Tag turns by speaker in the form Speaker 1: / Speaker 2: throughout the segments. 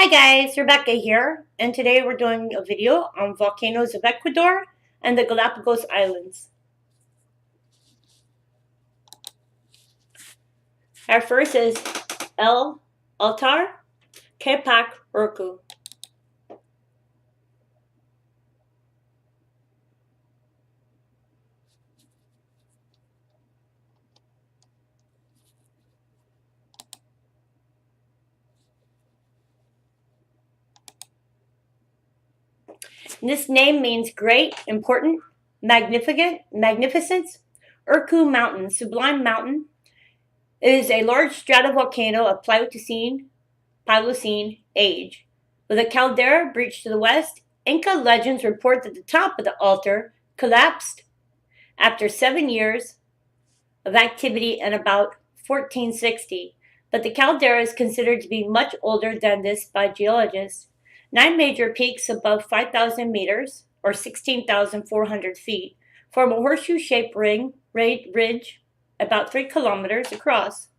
Speaker 1: Hi guys, Rebecca here, and today we're doing a video on volcanoes of Ecuador and the Galapagos Islands. Our first is El Altar Kepak Urku. This name means great, important, magnificent. Urku Mountain, Sublime Mountain, is a large stratovolcano of Pliocene age. With a caldera breach to the west, Inca legends report that the top of the altar collapsed after 7 years of activity in about 1460, but the caldera is considered to be much older than this by geologists. 9 major peaks above 5,000 meters, or 16,400 feet, form a horseshoe-shaped ridge about 3 kilometers across,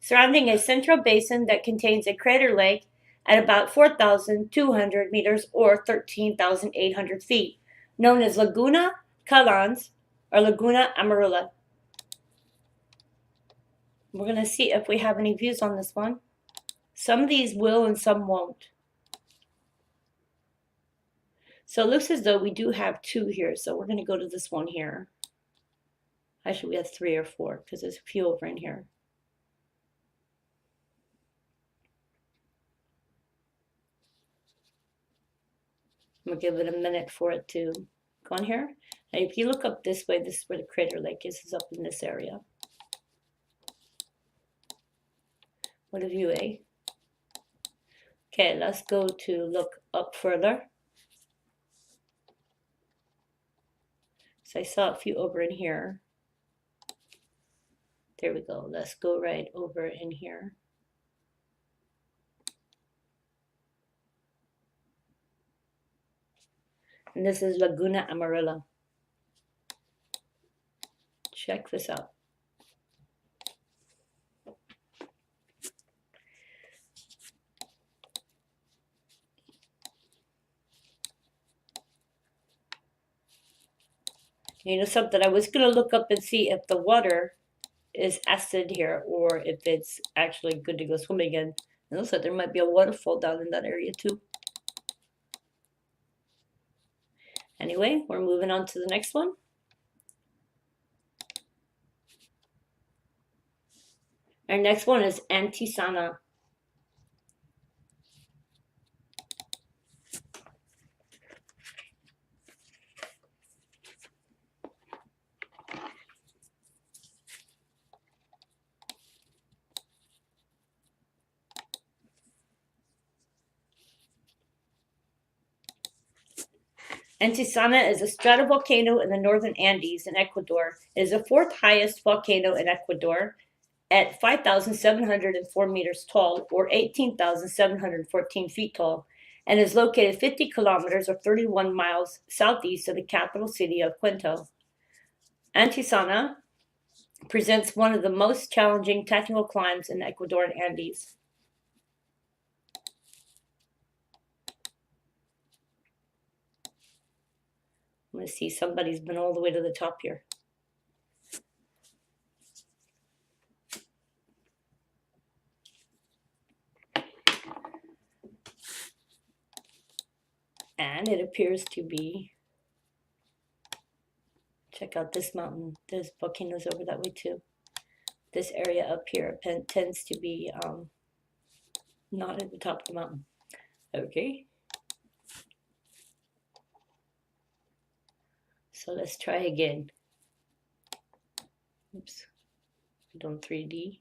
Speaker 1: surrounding a central basin that contains a crater lake at about 4,200 meters, or 13,800 feet, known as Laguna Calans or Laguna Amarilla. We're going to see if we have any views on this one. Some of these will and some won't. So it looks as though we do have 2 here. So we're going to go to this one here. Actually, we have 3 or 4 because there's a few over in here. I'm going to give it a minute for it to go on here. Now, if you look up this way, this is where the crater lake is up in this area. What a view, eh? Okay, let's go to look up further. So I saw a few over in here. There we go. Let's go right over in here. And this is Laguna Amarilla. Check this out. You know something, I was going to look up and see if the water is acid here or if it's actually good to go swimming in. And looks like there might be a waterfall down in that area too. Anyway, we're moving on to the next one. Our next one is Antisana. Antisana is a stratovolcano in the northern Andes in Ecuador. It is the 4th highest volcano in Ecuador at 5,704 meters tall, or 18,714 feet tall, and is located 50 kilometers or 31 miles southeast of the capital city of Quito. Antisana presents one of the most challenging technical climbs in the Ecuadorian Andes. I'm going to see somebody's been all the way to the top here. And it appears to be, check out this mountain. There's volcanoes over that way too. This area up here tends to be not at the top of the mountain. Okay. So let's try again. Oops, done 3D.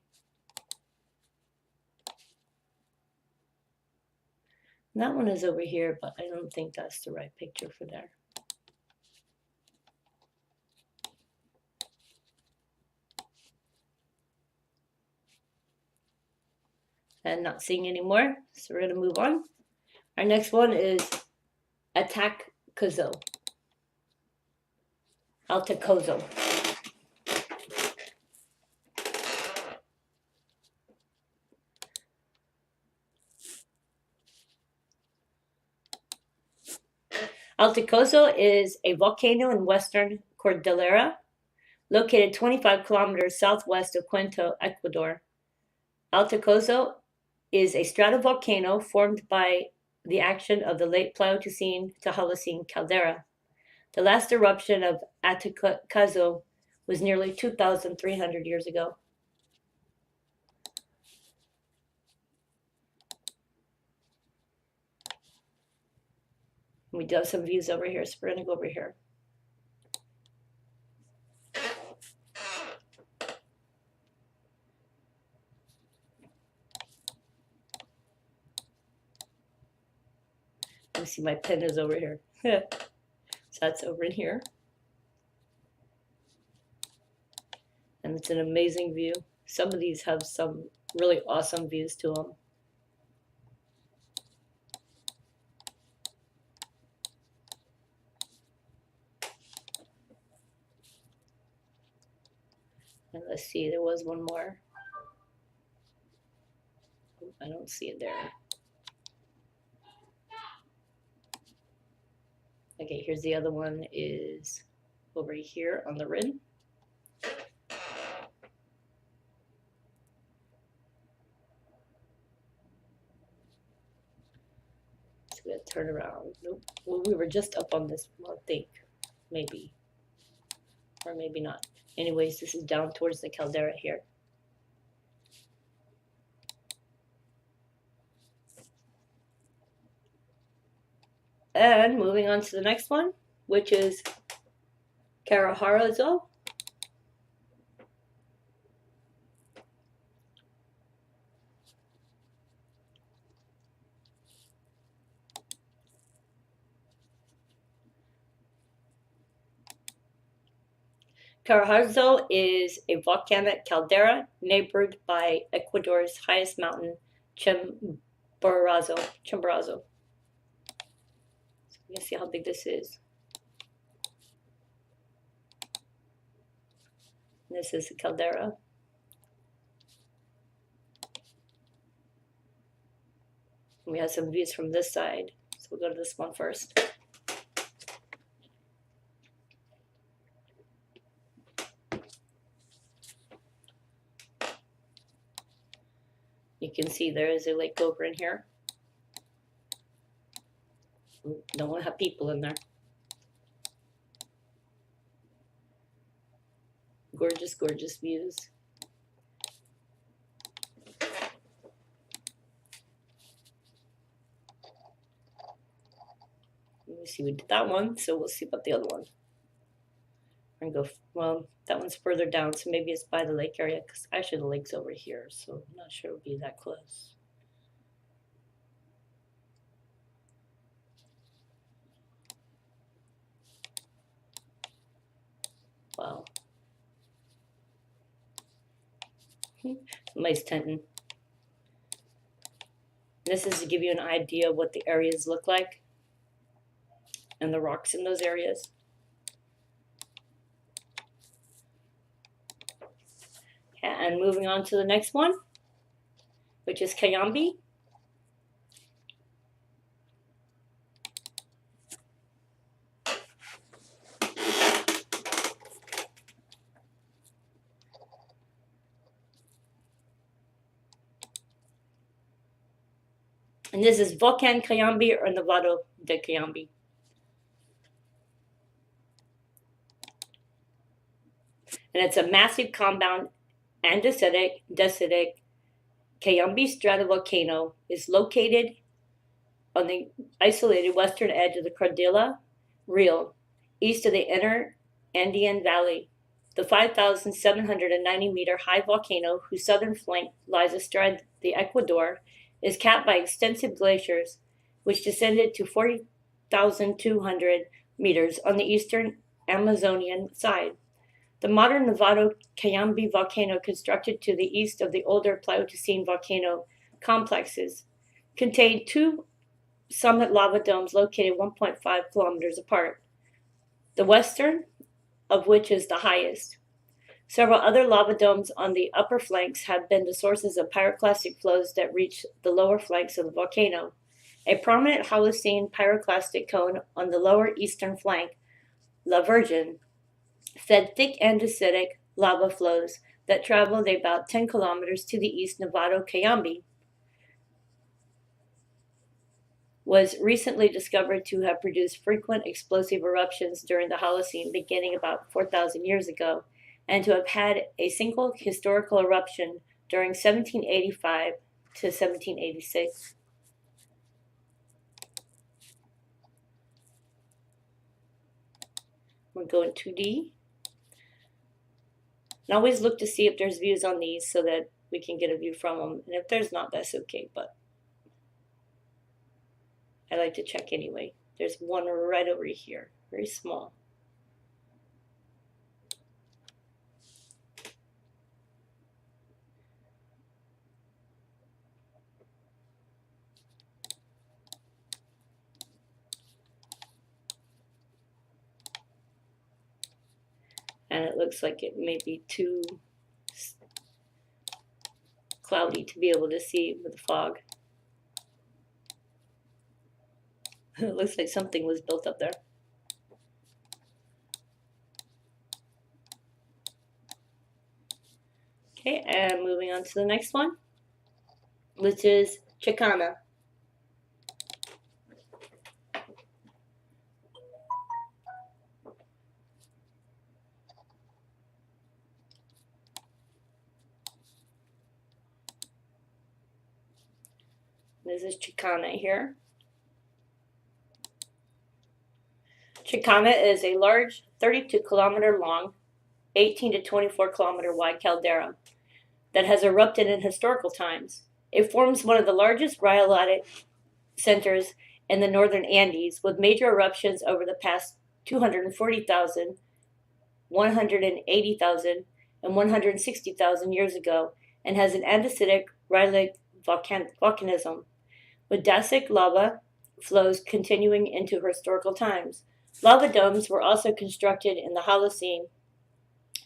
Speaker 1: That one is over here, but I don't think that's the right picture for there. And not seeing any more, so we're going to move on. Our next one is Atacozo. Alticoso is a volcano in western Cordillera, located 25 kilometers southwest of Quito, Ecuador. Alticoso is a stratovolcano formed by the action of the late Pleistocene to Holocene caldera. The last eruption of Alticoso was nearly 2,300 years ago. We do have some views over here, so we're going to go over here. Let me see, my pen is over here. So that's over in here. And it's an amazing view. Some of these have some really awesome views to them. And let's see, there was one more. I don't see it there. Okay, here's the other one, is over here on the rim. So we gotta turn around. Nope. Well, we were just up on this one, I think. Maybe. Or maybe not. Anyways, this is down towards the caldera here. And moving on to the next one, which is Carajazo. Carajazo is a volcanic caldera neighbored by Ecuador's highest mountain, Chimborazo. So you can see how big this is. This is the caldera. We have some views from this side, so we'll go to this one first. You can see there is a lake over in here. Don't want to have people in there. Gorgeous, gorgeous views. Let me see, we did that one, so we'll see about the other one. And go, well, that one's further down, so maybe it's by the lake area, because actually the lake's over here, so I'm not sure it would be that close. Wow. Somebody's tenting. This is to give you an idea of what the areas look like and the rocks in those areas. And moving on to the next one, which is Cayambe. And this is Volcan Cayambe or Nevado de Cayambe. And it's a massive compound andesitic Cayambe stratovolcano is located on the isolated western edge of the Cordillera Real, east of the inner Andean Valley. The 5,790-meter high volcano, whose southern flank lies astride the Ecuador, is capped by extensive glaciers, which descended to 40,200 meters on the eastern Amazonian side. The modern Nevado Cayambe volcano, constructed to the east of the older Pleistocene volcano complexes, contained two summit lava domes located 1.5 kilometers apart, the western of which is the highest. Several other lava domes on the upper flanks have been the sources of pyroclastic flows that reach the lower flanks of the volcano. A prominent Holocene pyroclastic cone on the lower eastern flank, La Virgin, fed thick andesitic lava flows that traveled about 10 kilometers to the east. Nevado Cayambe was recently discovered to have produced frequent explosive eruptions during the Holocene beginning about 4,000 years ago, and to have had a single historical eruption during 1785 to 1786. We're going 2D. And always look to see if there's views on these so that we can get a view from them. And if there's not, that's okay, but I like to check anyway. There's one right over here, very small. And it looks like it may be too cloudy to be able to see with the fog. It looks like something was built up there. Okay, and moving on to the next one, which is Chicana. This is Chicana here. Chicana is a large 32-kilometer long, 18 to 24-kilometer wide caldera that has erupted in historical times. It forms one of the largest rhyolitic centers in the northern Andes, with major eruptions over the past 240,000, 180,000, and 160,000 years ago, and has an andesitic rhyolitic volcanism, with dacic lava flows continuing into historical times. Lava domes were also constructed in the Holocene.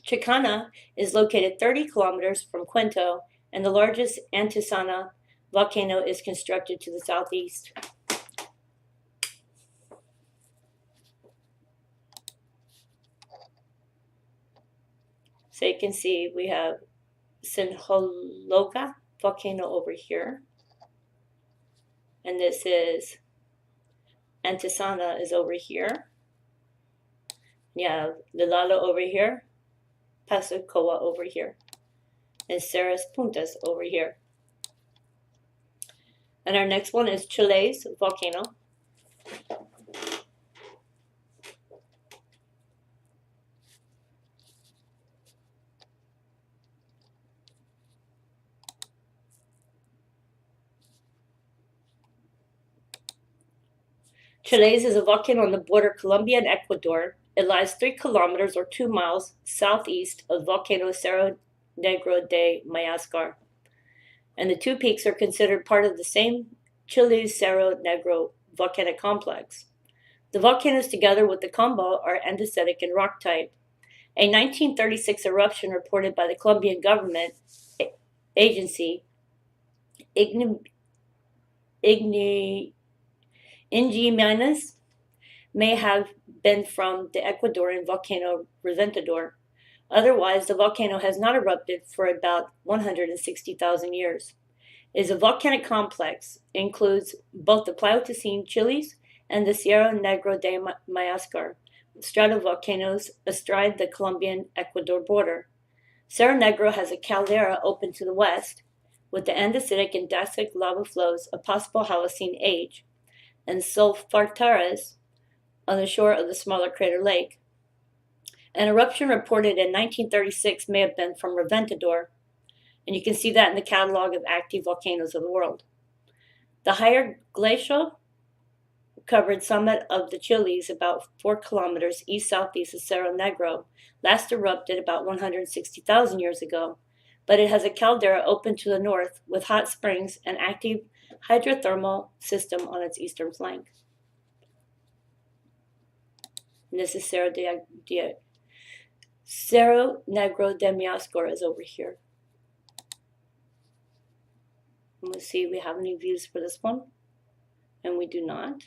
Speaker 1: Chicana is located 30 kilometers from Quito, and the largest Antisana volcano is constructed to the southeast. So you can see we have Sinhologa volcano over here. And this is Antisana is over here. You have Lilalo over here, Pasacoa over here, and Cerras Puntas over here. And our next one is Chile's volcano. Chile's is a volcano on the border of Colombia and Ecuador. It lies 3 kilometers or 2 miles southeast of volcano Cerro Negro de Mayascar, and the two peaks are considered part of the same Chile's Cerro Negro volcanic complex. The volcanoes, together with the combo, are andesitic in rock type. A 1936 eruption reported by the Colombian government agency, Ingemina's, may have been from the Ecuadorian volcano Reventador. Otherwise, the volcano has not erupted for about 160,000 years. It is a volcanic complex. It includes both the Pleistocene Chiles and the Cerro Negro de Mayascar, stratovolcanoes astride the Colombian-Ecuador border. Cerro Negro has a caldera open to the west, with the andesitic and dacic lava flows of possible Holocene age, and solfataras on the shore of the smaller crater lake. An eruption reported in 1936 may have been from Reventador, and you can see that in the catalog of active volcanoes of the world. The higher glacial covered summit of the Chiles, about 4 kilometers east-southeast of Cerro Negro, last erupted about 160,000 years ago, but it has a caldera open to the north with hot springs and active hydrothermal system on its eastern flank. And this is Cerro Negro de Mayascar is over here. And we'll see if we have any views for this one. And we do not.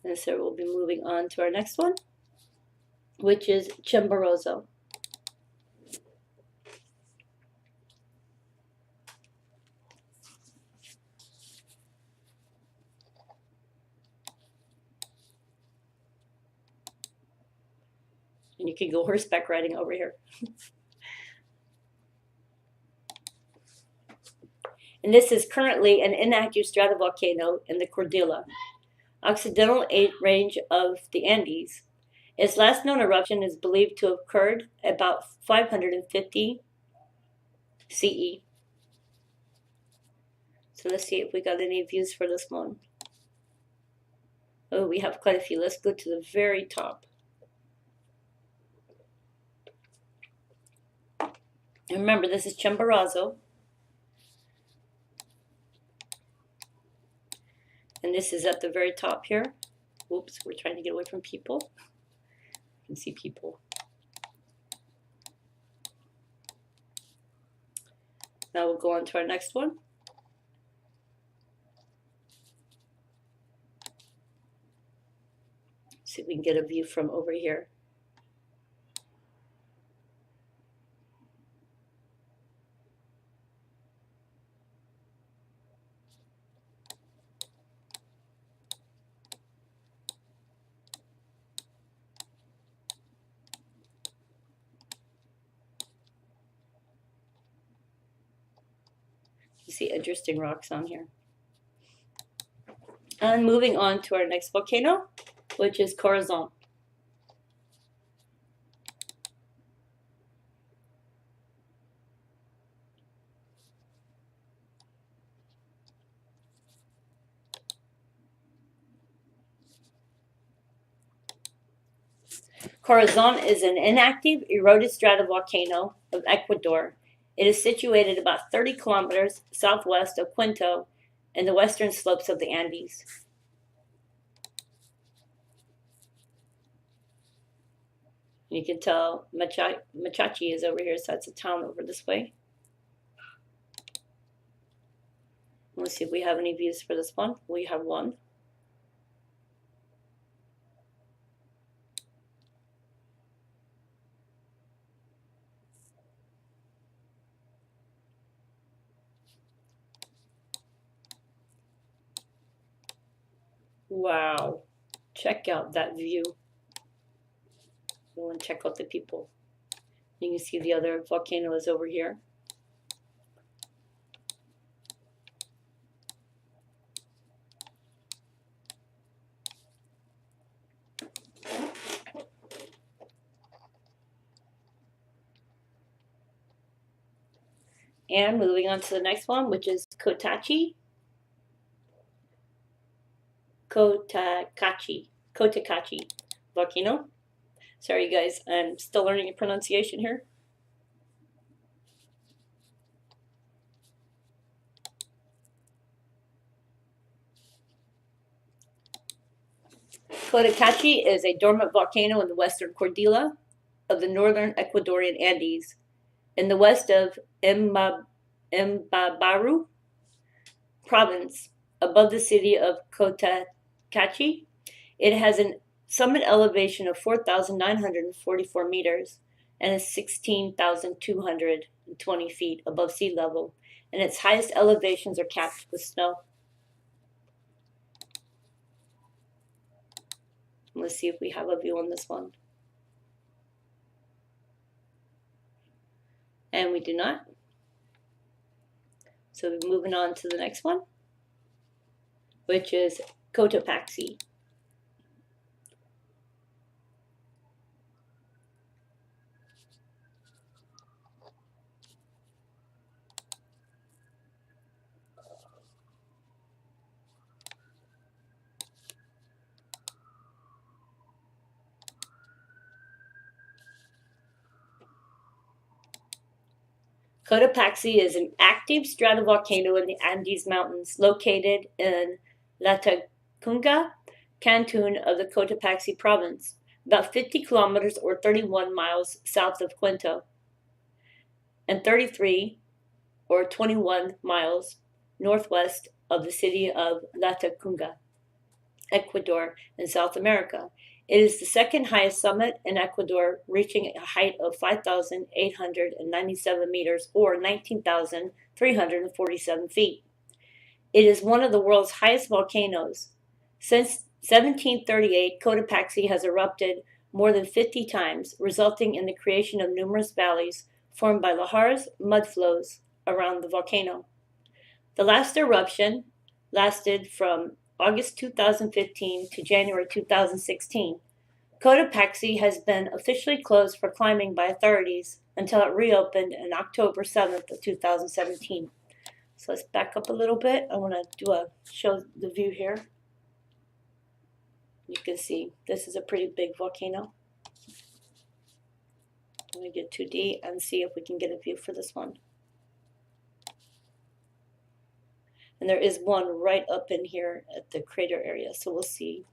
Speaker 1: And so we'll be moving on to our next one, which is Chimborazo. And you can go horseback riding over here. And this is currently an inactive stratovolcano in the Cordillera, occidental range of the Andes. Its last known eruption is believed to have occurred about 550 CE. So let's see if we got any views for this one. Oh, we have quite a few. Let's go to the very top. And remember, this is Chimborazo. And this is at the very top here. Oops, we're trying to get away from people. You can see people. Now we'll go on to our next one. See if we can get a view from over here. You see interesting rocks on here. And moving on to our next volcano, which is Corazon. Corazon is an inactive, eroded stratovolcano of Ecuador. It is situated about 30 kilometers southwest of Quito in the western slopes of the Andes. You can tell Machachi is over here, so that's a town over this way. Let's see if we have any views for this one. We have one. Wow, check out that view. You want to check out the people. You can see the other volcano is over here. And moving on to the next one, which is Cotacachi volcano. Sorry, guys, I'm still learning the pronunciation here. Cotacachi is a dormant volcano in the western Cordillera of the northern Ecuadorian Andes, in the west of Imbabaru province, above the city of Cotacachi. It has a summit elevation of 4,944 meters and is 16,220 feet above sea level, and its highest elevations are capped with snow. Let's see if we have a view on this one. And we do not. So we're moving on to the next one, which is Cotopaxi. Cotopaxi is an active stratovolcano in the Andes Mountains, located in Latacunga canton of the Cotopaxi province, about 50 kilometers or 31 miles south of Quito, and 33 or 21 miles northwest of the city of Latacunga, Ecuador, in South America. It is the second highest summit in Ecuador, reaching a height of 5,897 meters or 19,347 feet. It is one of the world's highest volcanoes. Since 1738, Cotopaxi has erupted more than 50 times, resulting in the creation of numerous valleys formed by lahars, mudflows, around the volcano. The last eruption lasted from August 2015 to January 2016. Cotopaxi has been officially closed for climbing by authorities until it reopened on October 7th of 2017. So let's back up a little bit. I want to show the view here. You can see this is a pretty big volcano. Let me get 2D and see if we can get a view for this one. And there is one right up in here at the crater area, so we'll see.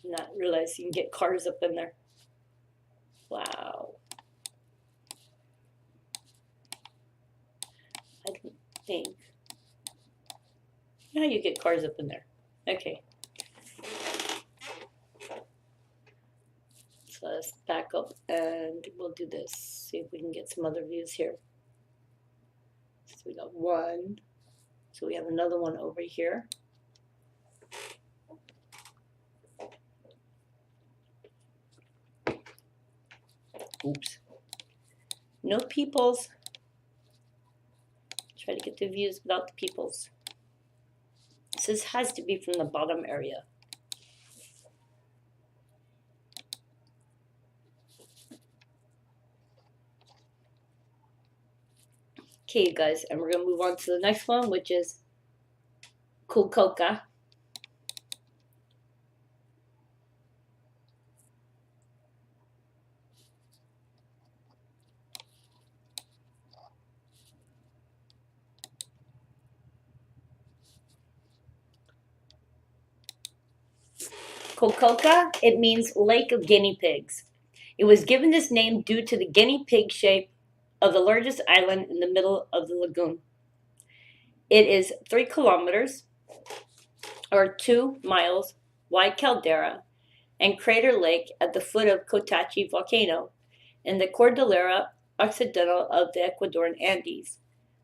Speaker 1: Not realize you can get cars up in there. Wow. I don't think. Yeah, you get cars up in there. Okay. So let's back up and we'll do this. See if we can get some other views here. So we got one. So we have another one over here. Oops. No peoples. Try to get the views without the peoples. This has to be from the bottom area. Okay, you guys, and we're going to move on to the next one, which is Kukoka. Kukoka, it means Lake of Guinea Pigs. It was given this name due to the guinea pig shape of the largest island in the middle of the lagoon. It is 3 kilometers or 2 miles wide caldera and crater lake at the foot of Cotachi volcano in the Cordillera Occidental of the Ecuadorian Andes.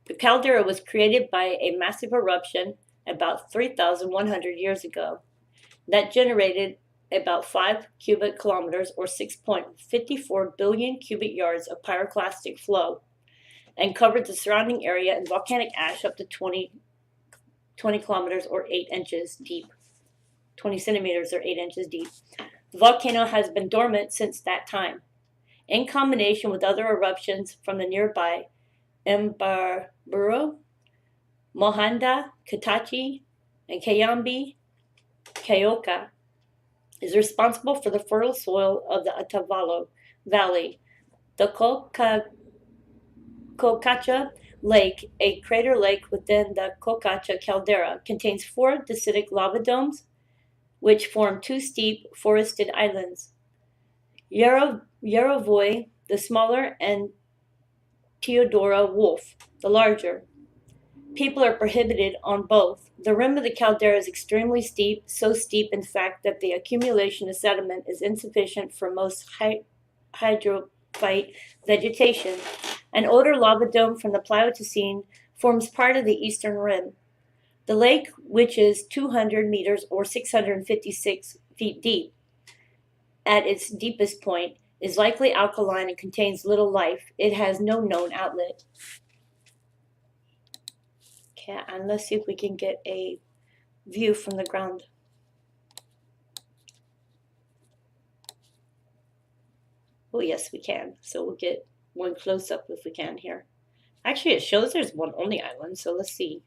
Speaker 1: The caldera was created by a massive eruption about 3,100 years ago that generated about 5 cubic kilometers or 6.54 billion cubic yards of pyroclastic flow and covered the surrounding area in volcanic ash up to 20 kilometers or 8 inches deep. 20 centimeters or 8 inches deep. The volcano has been dormant since that time. In combination with other eruptions from the nearby Mbarburo, Mohanda, Katachi, and Kayambi, Kayoka, is responsible for the fertile soil of the Otavalo Valley. The Cocacha Lake, a crater lake within the Cocacha caldera, contains 4 dacitic lava domes, which form 2 steep forested islands. Yarovoy, the smaller, and Teodora Wolf, the larger. People are prohibited on both. The rim of the caldera is extremely steep, so steep in fact that the accumulation of sediment is insufficient for most hydrophyte vegetation. An older lava dome from the Pleistocene forms part of the eastern rim. The lake, which is 200 meters or 656 feet deep at its deepest point, is likely alkaline and contains little life. It has no known outlet. Okay, and let's see if we can get a view from the ground. Oh, yes, we can. So we'll get one close up if we can here. Actually, it shows there's one on the island, so let's see.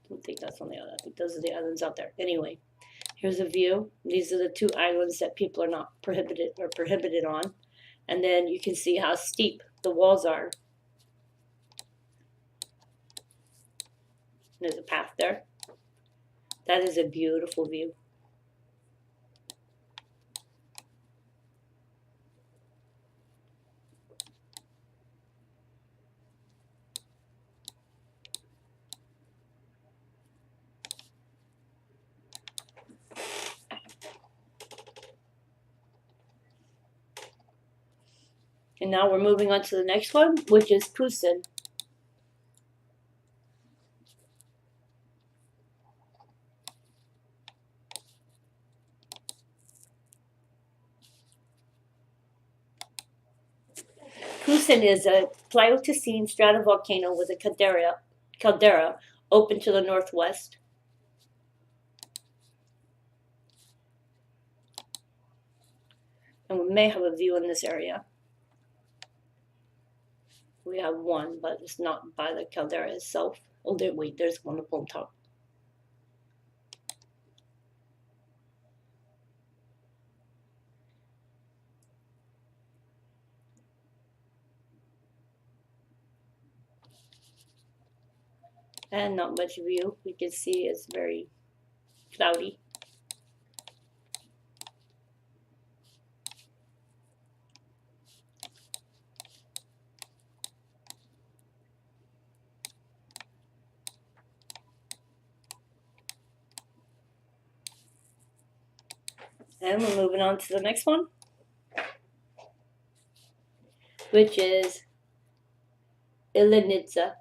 Speaker 1: I don't think that's on the island. I think those are the islands out there. Anyway, here's a view. These are the 2 islands that people are not prohibited on. And then you can see how steep the walls are. There's a path there. That is a beautiful view. And now we're moving on to the next one, which is Pusan. Pusan is a Pleistocene stratovolcano with a caldera open to the northwest. And we may have a view in this area. We have one, but it's not by the caldera itself. Oh, wait, there's one up on top. And not much view. We can see it's very cloudy. And we're moving on to the next one, which is Ilinitsa.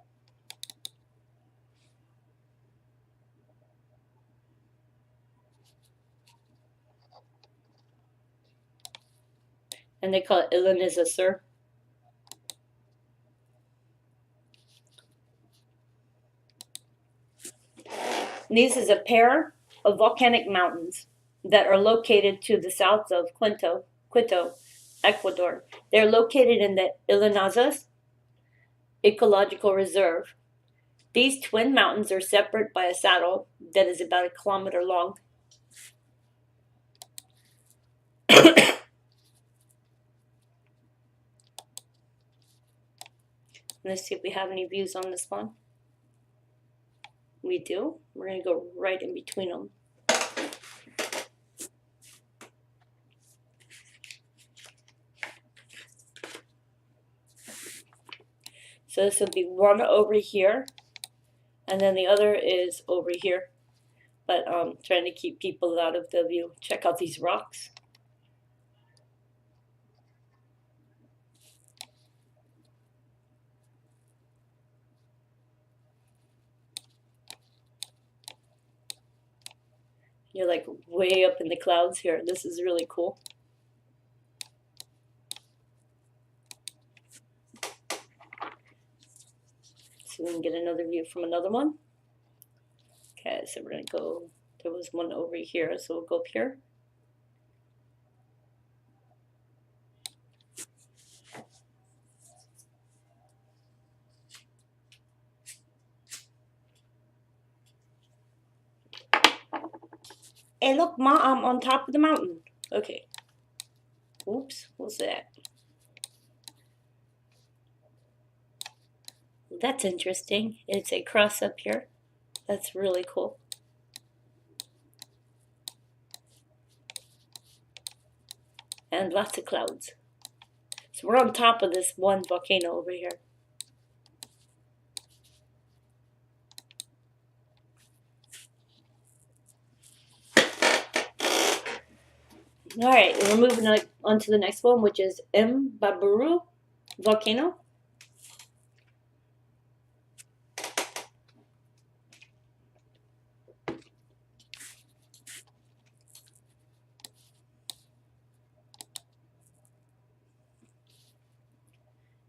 Speaker 1: And they call it Ilinitsa, sir. And this is a pair of volcanic mountains that are located to the south of Quito, Ecuador. They're located in the Ilinazas Ecological Reserve. These twin mountains are separate by a saddle that is about 1 kilometer long. Let's see if we have any views on this one. We do. We're going to go right in between them. So this will be one over here, and then the other is over here. But trying to keep people out of the view. Check out these rocks. You're like way up in the clouds here. This is really cool. So we can get another view from another one. Okay, so we're going to go, there was one over here, so we'll go up here. Hey, look, Ma, I'm on top of the mountain. Okay. Oops, what's that? That's interesting. It's a cross up here. That's really cool. And lots of clouds. So we're on top of this one volcano over here. All right, we're moving on to the next one, which is Mbaburu volcano.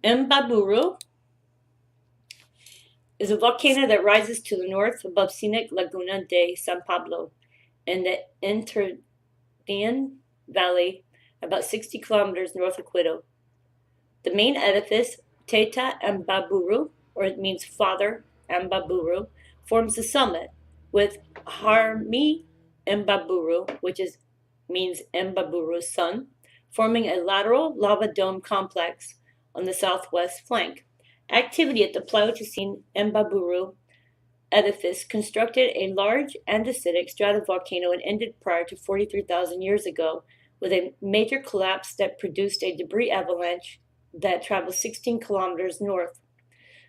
Speaker 1: Mbaburu is a volcano that rises to the north above scenic Laguna de San Pablo in the Interdian Valley, about 60 kilometers north of Quito. The main edifice, Teta Mbaburu, or it means Father Mbaburu, forms the summit, with Harmi Mbaburu, which means Mbaburu's son, forming a lateral lava dome complex on the southwest flank. Activity at the Pleistocene Mbaburu edifice constructed a large andesitic stratovolcano and ended prior to 43,000 years ago with a major collapse that produced a debris avalanche that traveled 16 kilometers north.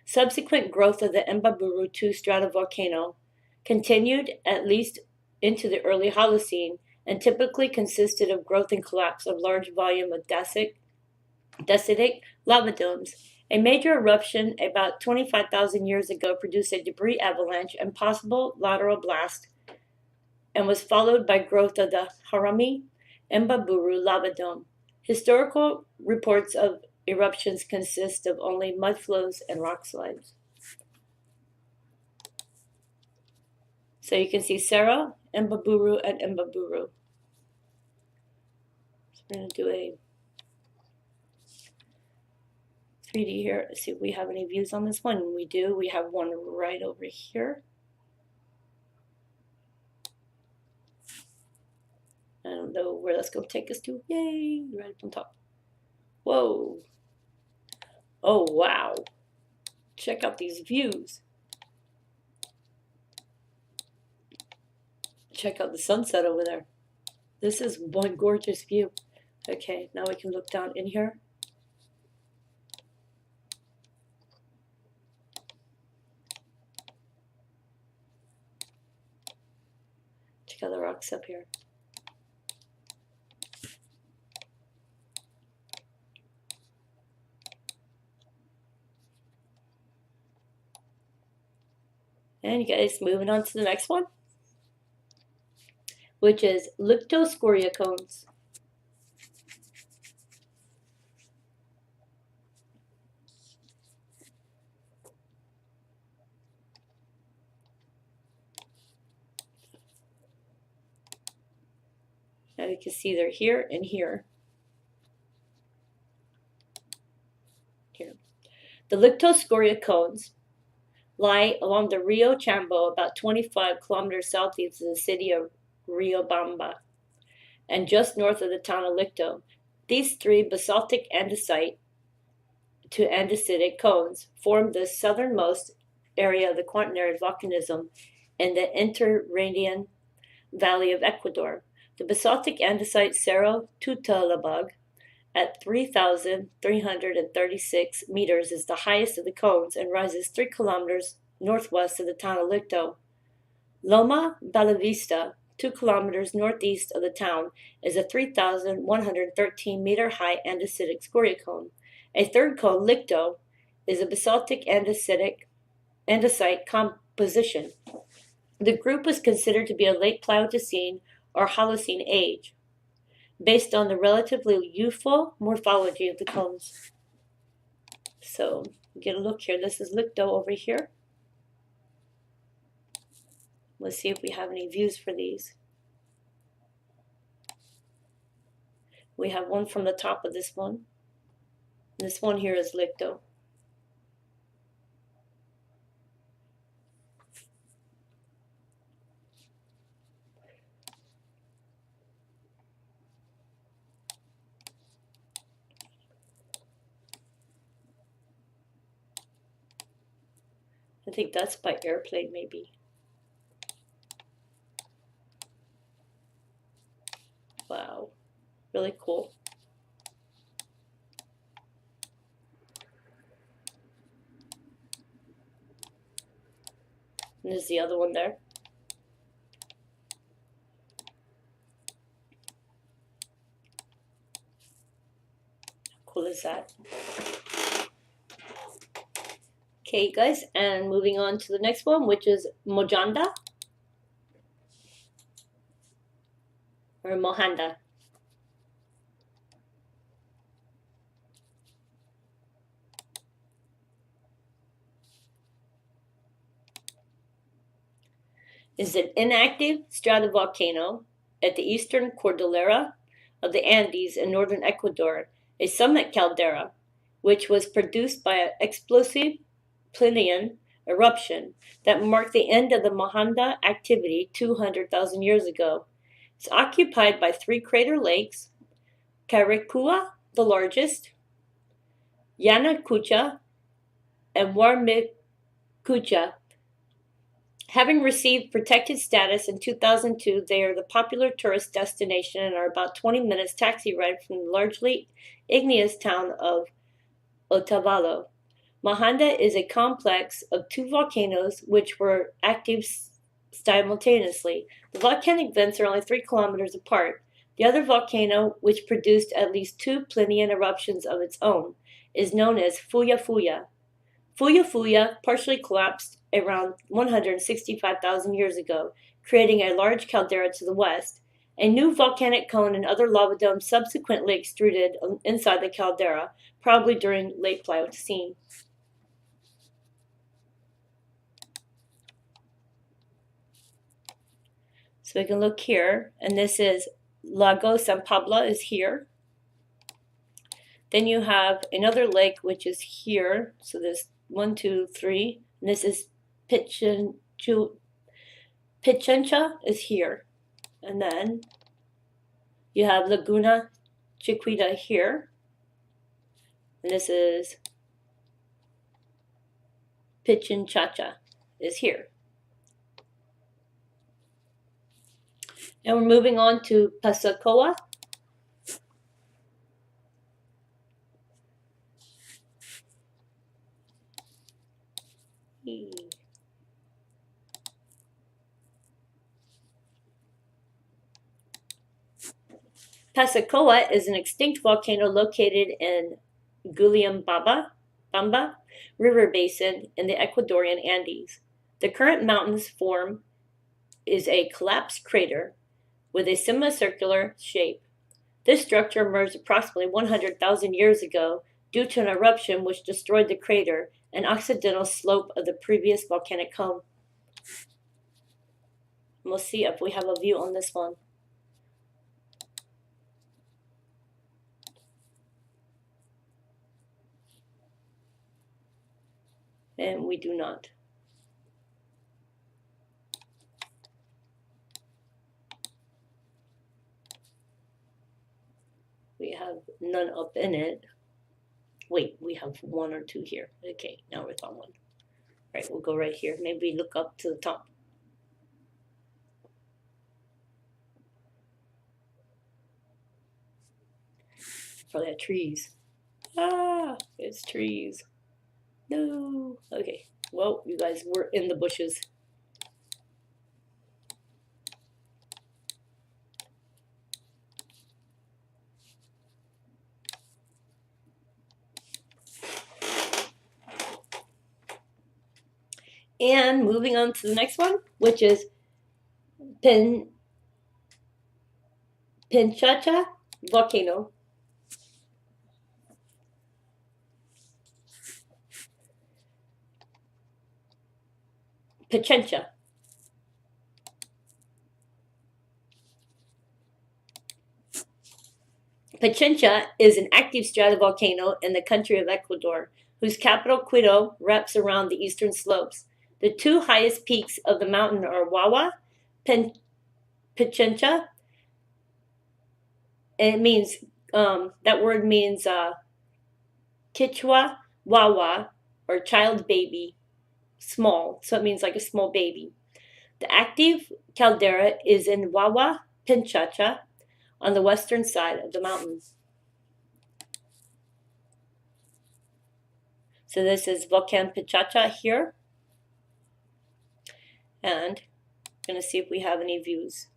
Speaker 1: Subsequent growth of the Mbaburu II stratovolcano continued at least into the early Holocene and typically consisted of growth and collapse of large volume of dacitic lava domes. A major eruption about 25,000 years ago produced a debris avalanche and possible lateral blast and was followed by growth of the Harami Mbaburu lava dome. Historical reports of eruptions consist of only mud flows and rock slides. So you can see Cerro, Mbaburu, and Mbaburu. So we're going to do a 3D here. Let's see if we have any views on this one. We do. We have one right over here. I don't know where that's going to take us to. Yay! Right up on top. Whoa. Oh, wow. Check out these views. Check out the sunset over there. This is one gorgeous view. Okay, now we can look down in here. Check out the rocks up here. And you guys, moving on to the next one, which is lictoscoria cones. Now you can see they're here and here. Here. The lictoscoria cones lie along the Rio Chambo, about 25 kilometers southeast of the city of Riobamba, and just north of the town of Licto. These three basaltic andesite to andesitic cones form the southernmost area of the quaternary volcanism in the Interradian Valley of Ecuador. The basaltic andesite Cerro Tutalabug at 3,336 meters is the highest of the cones and rises 3 kilometers northwest of the town of Licto. Loma Bellavista, 2 kilometers northeast of the town, is a 3,113 meter high andesitic scoria cone. A third cone, Licto, is a basaltic andesite composition. The group was considered to be a late Pleistocene or Holocene age, based on the relatively youthful morphology of the cones. So, get a look here. This is Licto over here. Let's see if we have any views for these. We have one from the top of this one. This one here is Licto. I think that's by airplane, maybe. Wow, really cool. And there's the other one there. How cool is that? Okay, guys, and moving on to the next one, which is Mojanda or Mohanda. Is an inactive stratovolcano at the eastern cordillera of the Andes in northern Ecuador, a summit caldera, which was produced by an explosive Plinian eruption that marked the end of the Mohanda activity 200,000 years ago. It's occupied by 3 crater lakes, Caricua, the largest, Yanacucha, and Huarmicucha. Having received protected status in 2002, they are the popular tourist destination and are about 20 minutes taxi ride from the largely igneous town of Otavalo. Mahanda is a complex of two volcanoes which were active simultaneously. The volcanic vents are only 3 kilometers apart. The other volcano, which produced at least 2 Plinian eruptions of its own, is known as Fuya Fuya. Fuya Fuya partially collapsed around 165,000 years ago, creating a large caldera to the west. A new volcanic cone and other lava domes subsequently extruded inside the caldera, probably during late Pliocene. So we can look here, and this is Lago San Pablo is here. Then you have another lake, which is here. So there's 1, 2, 3. And this is Pichincha is here. And then you have Laguna Chiquita here. And this is Pichinchacha is here. Now we're moving on to Pasacoa. Pasacoa is an extinct volcano located in Bamba River Basin in the Ecuadorian Andes. The current mountain's form is a collapsed crater with a semicircular shape. This structure emerged approximately 100,000 years ago due to an eruption which destroyed the crater and occidental slope of the previous volcanic cone. We'll see if we have a view on this one. And we do not. We have none up in it. Wait, we have 1 or 2 here. Okay, now we're on 1. Right, we'll go right here. Maybe look up to the top. Probably have trees. Ah, it's trees. No. Okay, well, you guys were in the bushes. And moving on to the next one, which is Pinchacha volcano. Pichincha. Pichincha is an active stratovolcano in the country of Ecuador, whose capital, Quito, wraps around the eastern slopes. The 2 highest peaks of the mountain are Wawa, Pichincha, and it means, that word means Quechua, Wawa, or child baby, small, so it means like a small baby. The active caldera is in Wawa Pinchacha on the western side of the mountains. So this is Volcan Pinchacha here. And I'm going to see if we have any views.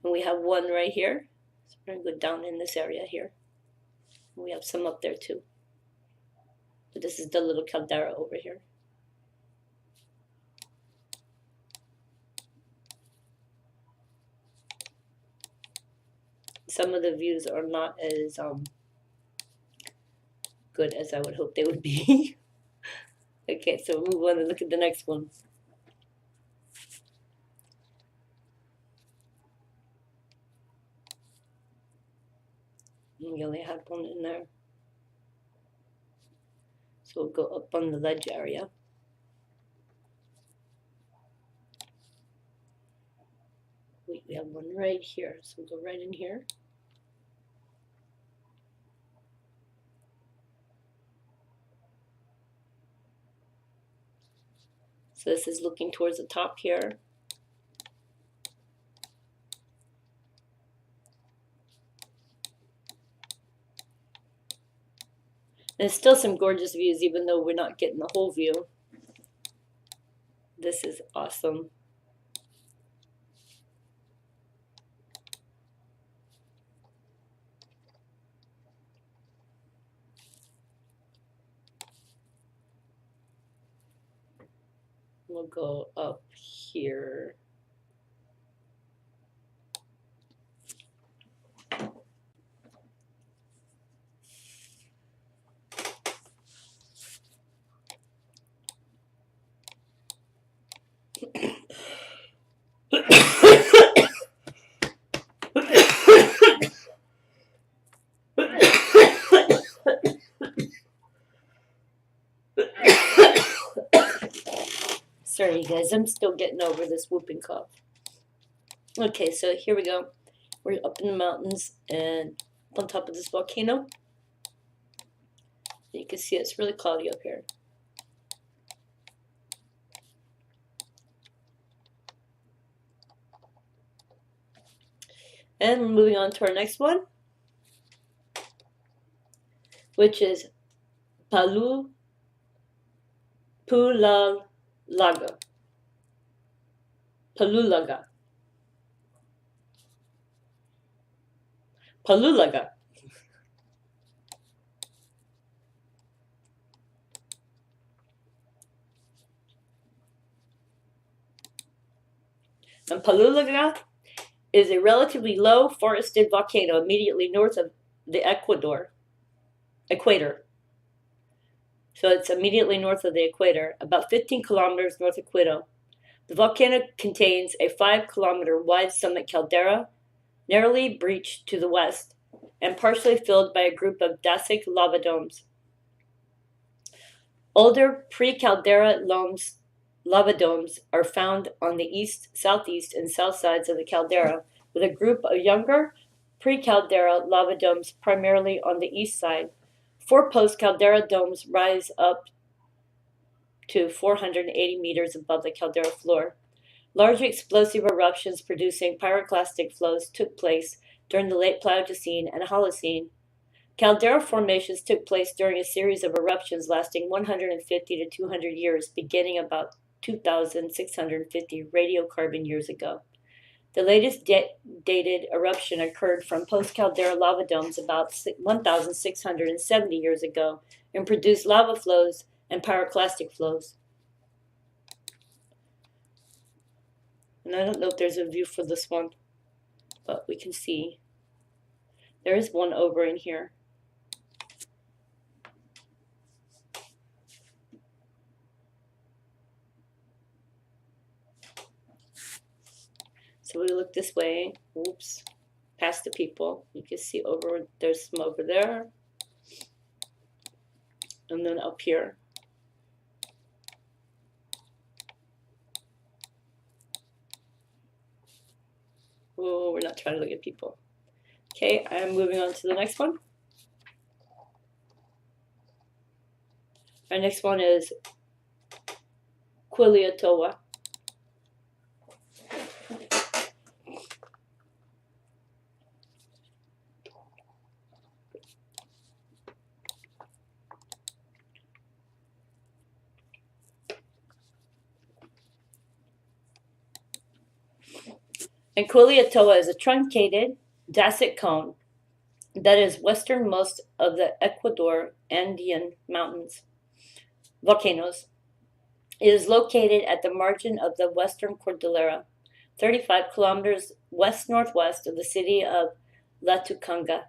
Speaker 1: And we have 1 right here. So we're going to go down in this area here. And we have some up there too. But this is the little caldera over here. Some of the views are not as good as I would hope they would be. Okay, so move on and look at the next one. We only had 1 in there. So we'll go up on the ledge area. Wait, we have 1 right here. So we'll go right in here. So this is looking towards the top here. And still some gorgeous views, even though we're not getting the whole view. This is awesome. We'll go up here. Sorry, you guys, I'm still getting over this whooping cough. Okay, so here we go. We're up in the mountains and on top of this volcano. You can see it's really cloudy up here. And we're moving on to our next one, which is Palulalaga. Palulaga. Palulaga. And Palulaga is a relatively low forested volcano immediately north of the equator. So it's immediately north of the equator, about 15 kilometers north of Quito. The volcano contains a 5-kilometer wide summit caldera, narrowly breached to the west, and partially filled by a group of dacic lava domes. Older pre-caldera lava domes are found on the east, southeast, and south sides of the caldera, with a group of younger pre-caldera lava domes primarily on the east side. 4 post-caldera domes rise up to 480 meters above the caldera floor. Large explosive eruptions producing pyroclastic flows took place during the late Pleistocene and Holocene. Caldera formations took place during a series of eruptions lasting 150 to 200 years, beginning about 2,650 radiocarbon years ago. The latest dated eruption occurred from post-caldera lava domes about 1,670 years ago and produced lava flows and pyroclastic flows. And I don't know if there's a view for this one, but we can see there is one over in here. So we look this way, oops, past the people. You can see there's some over there. And then up here. Oh, we're not trying to look at people. Okay, I'm moving on to the next one. Our next one is Quiliatoa. And Quiliatoa is a truncated dacic cone that is westernmost of the Ecuador Andean mountains volcanoes. It is located at the margin of the Western Cordillera, 35 kilometers west-northwest of the city of Latacunga,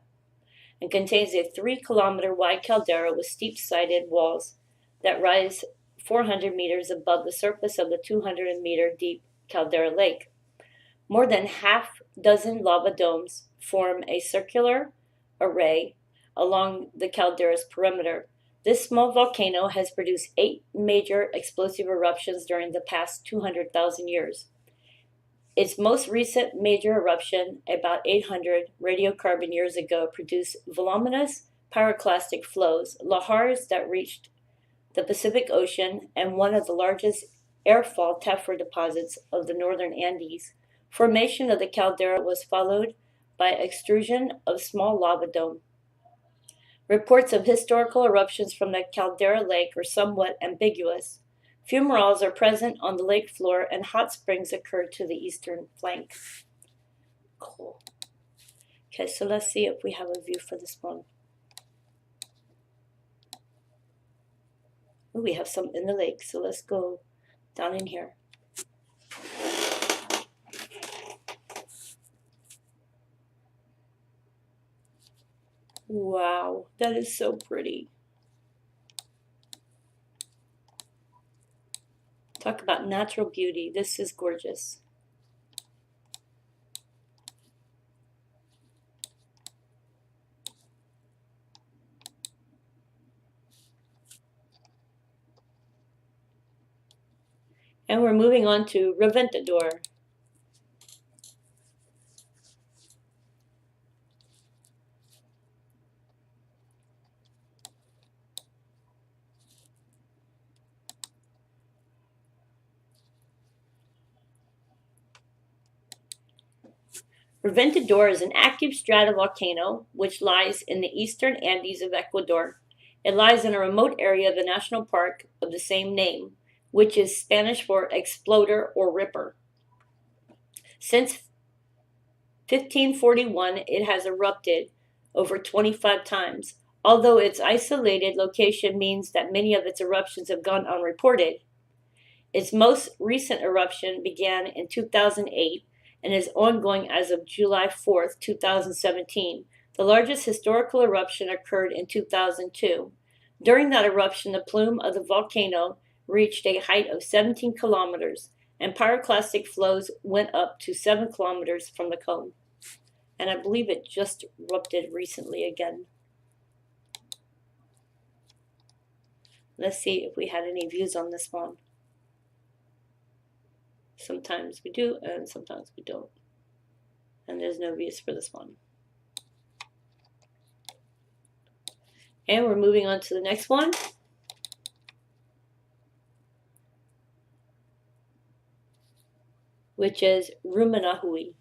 Speaker 1: and contains a 3-kilometer wide caldera with steep-sided walls that rise 400 meters above the surface of the 200-meter deep caldera lake. More than half dozen lava domes form a circular array along the caldera's perimeter. This small volcano has produced 8 major explosive eruptions during the past 200,000 years. Its most recent major eruption, about 800 radiocarbon years ago, produced voluminous pyroclastic flows, lahars that reached the Pacific Ocean, and one of the largest airfall tephra deposits of the northern Andes. Formation of the caldera was followed by extrusion of small lava dome. Reports of historical eruptions from the caldera lake are somewhat ambiguous. Fumaroles are present on the lake floor and hot springs occur to the eastern flank. Cool. Okay, so let's see if we have a view for this one. Ooh, we have some in the lake, so let's go down in here. Wow, that is so pretty. Talk about natural beauty. This is gorgeous. And we're moving on to Reventador. Reventador is an active stratovolcano which lies in the eastern Andes of Ecuador. It lies in a remote area of the national park of the same name, which is Spanish for exploder or ripper. Since 1541, it has erupted over 25 times. Although its isolated location means that many of its eruptions have gone unreported, its most recent eruption began in 2008 and is ongoing as of July 4th, 2017. The largest historical eruption occurred in 2002. During that eruption, the plume of the volcano reached a height of 17 kilometers, and pyroclastic flows went up to 7 kilometers from the cone. And I believe it just erupted recently again. Let's see if we had any views on this one. Sometimes we do, and sometimes we don't. And there's no views for this one. And we're moving on to the next one. Which is Rumanahui.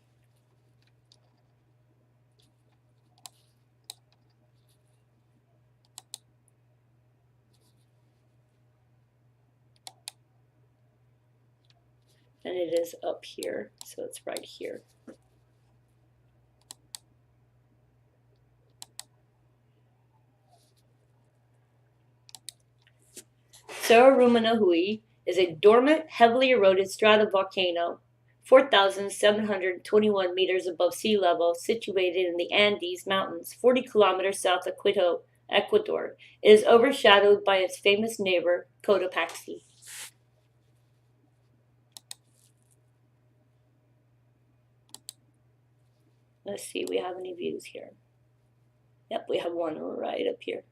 Speaker 1: And it is up here, so it's right here. Cerro Rumanahui is a dormant, heavily eroded stratovolcano, 4,721 meters above sea level, situated in the Andes Mountains, 40 kilometers south of Quito, Ecuador. It is overshadowed by its famous neighbor, Cotopaxi. Let's see, we have any views here. Yep, we have one right up here.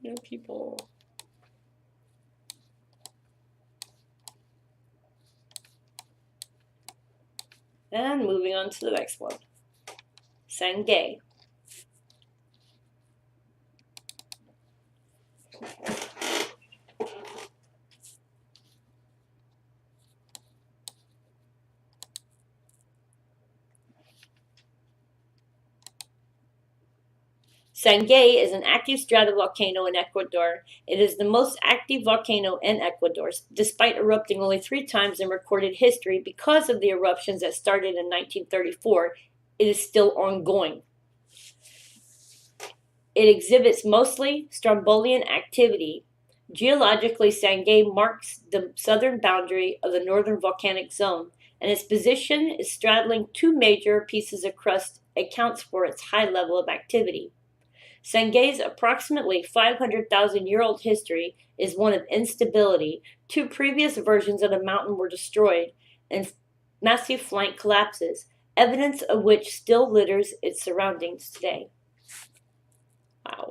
Speaker 1: No people. And moving on to the next one. Sangay. Sangay is an active stratovolcano in Ecuador. It is the most active volcano in Ecuador, despite erupting only 3 times in recorded history. Because of the eruptions that started in 1934, it is still ongoing. It exhibits mostly Strombolian activity. Geologically, Sangay marks the southern boundary of the northern volcanic zone, and its position is straddling 2 major pieces of crust accounts for its high level of activity. Sangay's approximately 500,000-year-old history is one of instability. 2 previous versions of the mountain were destroyed, and massive flank collapses, evidence of which still litters its surroundings today. Wow.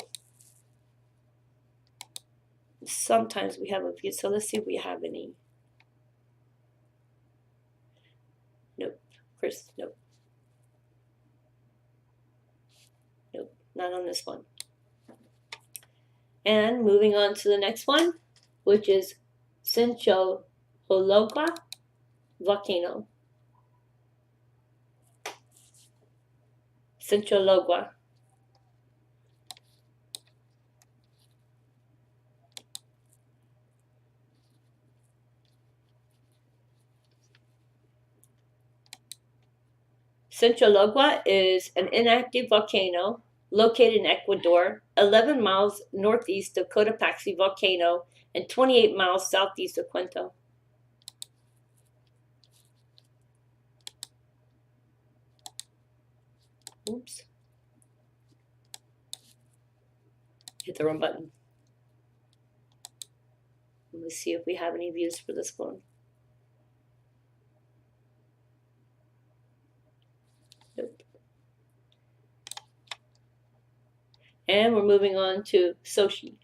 Speaker 1: Sometimes we have a view, so let's see if we have any. Chris, nope. Nope, not on this one. And moving on to the next one, which is Sinchologua volcano. Sinchologua. Sinchologua is an inactive volcano located in Ecuador, 11 miles northeast of Cotopaxi volcano and 28 miles southeast of Cuento. Oops. Hit the wrong button. Let's see if we have any views for this one. Nope. And we're moving on to Sochi.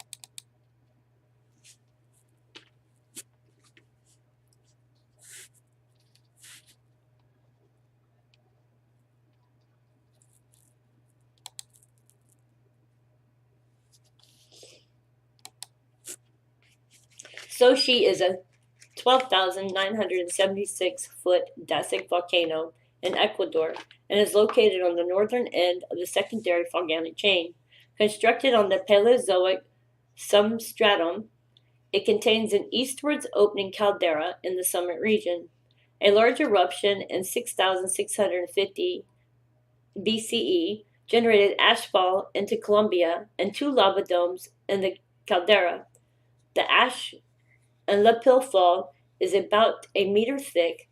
Speaker 1: Sochi is a 12,976-foot dacic volcano in Ecuador and is located on the northern end of the secondary volcanic chain. Constructed on the Paleozoic substratum, it contains an eastwards opening caldera in the summit region. A large eruption in 6,650 BCE generated ashfall into Colombia and 2 lava domes in the caldera. The ash and Lapil Fall is about a meter thick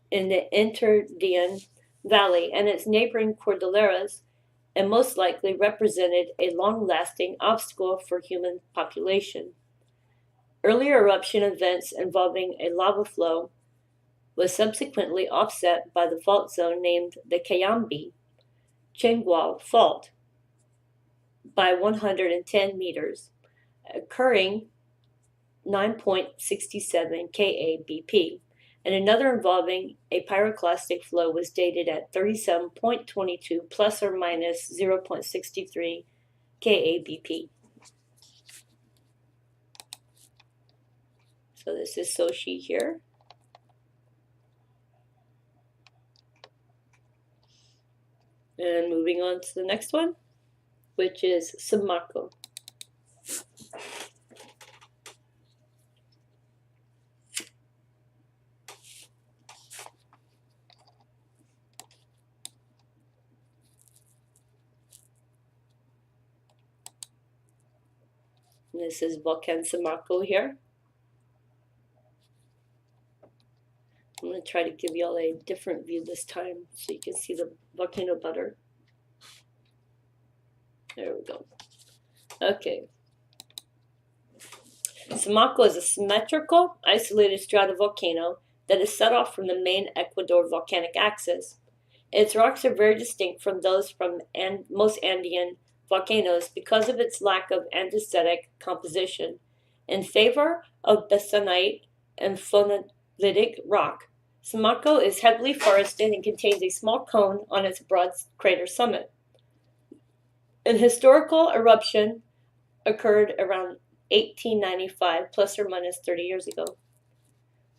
Speaker 1: in the Interdian Valley and its neighboring cordilleras, and most likely represented a long-lasting obstacle for human population. Earlier eruption events involving a lava flow was subsequently offset by the fault zone named the Cayambe Chingual Fault by 110 meters, occurring 9.67 kABP, and another involving a pyroclastic flow was dated at 37.22 plus or minus 0.63 kABP. So this is Sochi here. And moving on to the next one, which is Samako. This is Volcan Samako here. I'm going to try to give you all a different view this time so you can see the volcano better. There we go. Okay. Samako is a symmetrical, isolated stratovolcano that is set off from the main Ecuador volcanic axis. Its rocks are very distinct from those from most Andean volcanoes because of its lack of andesitic composition, in favor of basanite and phonolitic rock. Samako is heavily forested and contains a small cone on its broad crater summit. An historical eruption occurred around 1895, plus or minus 30 years ago.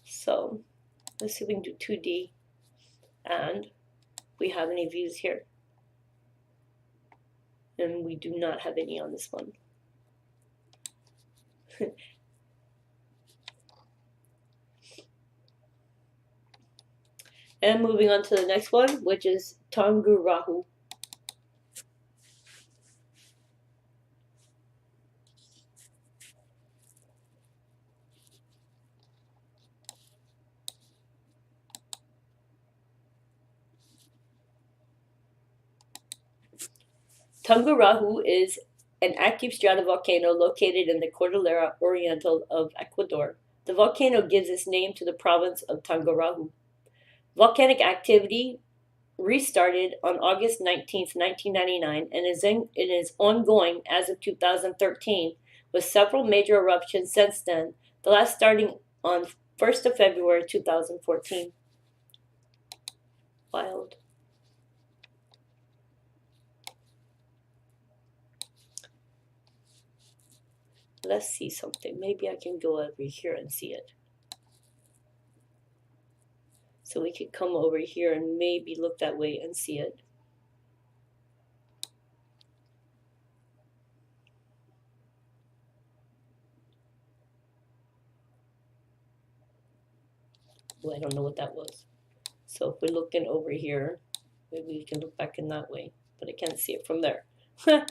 Speaker 1: So let's see if we can do 2D, and we have any views here. And we do not have any on this one. And moving on to the next one, which is Tungurahua. Tungurahua is an active stratovolcano located in the Cordillera Oriental of Ecuador. The volcano gives its name to the province of Tungurahua. Volcanic activity restarted on August 19, 1999, and is ongoing as of 2013, with several major eruptions since then, the last starting on 1st of February 2014. filed. Let's see something. Maybe I can go over here and see it. So we could come over here and maybe look that way and see it. Well, I don't know what that was. So if we're looking over here, maybe we can look back in that way, but I can't see it from there. Okay,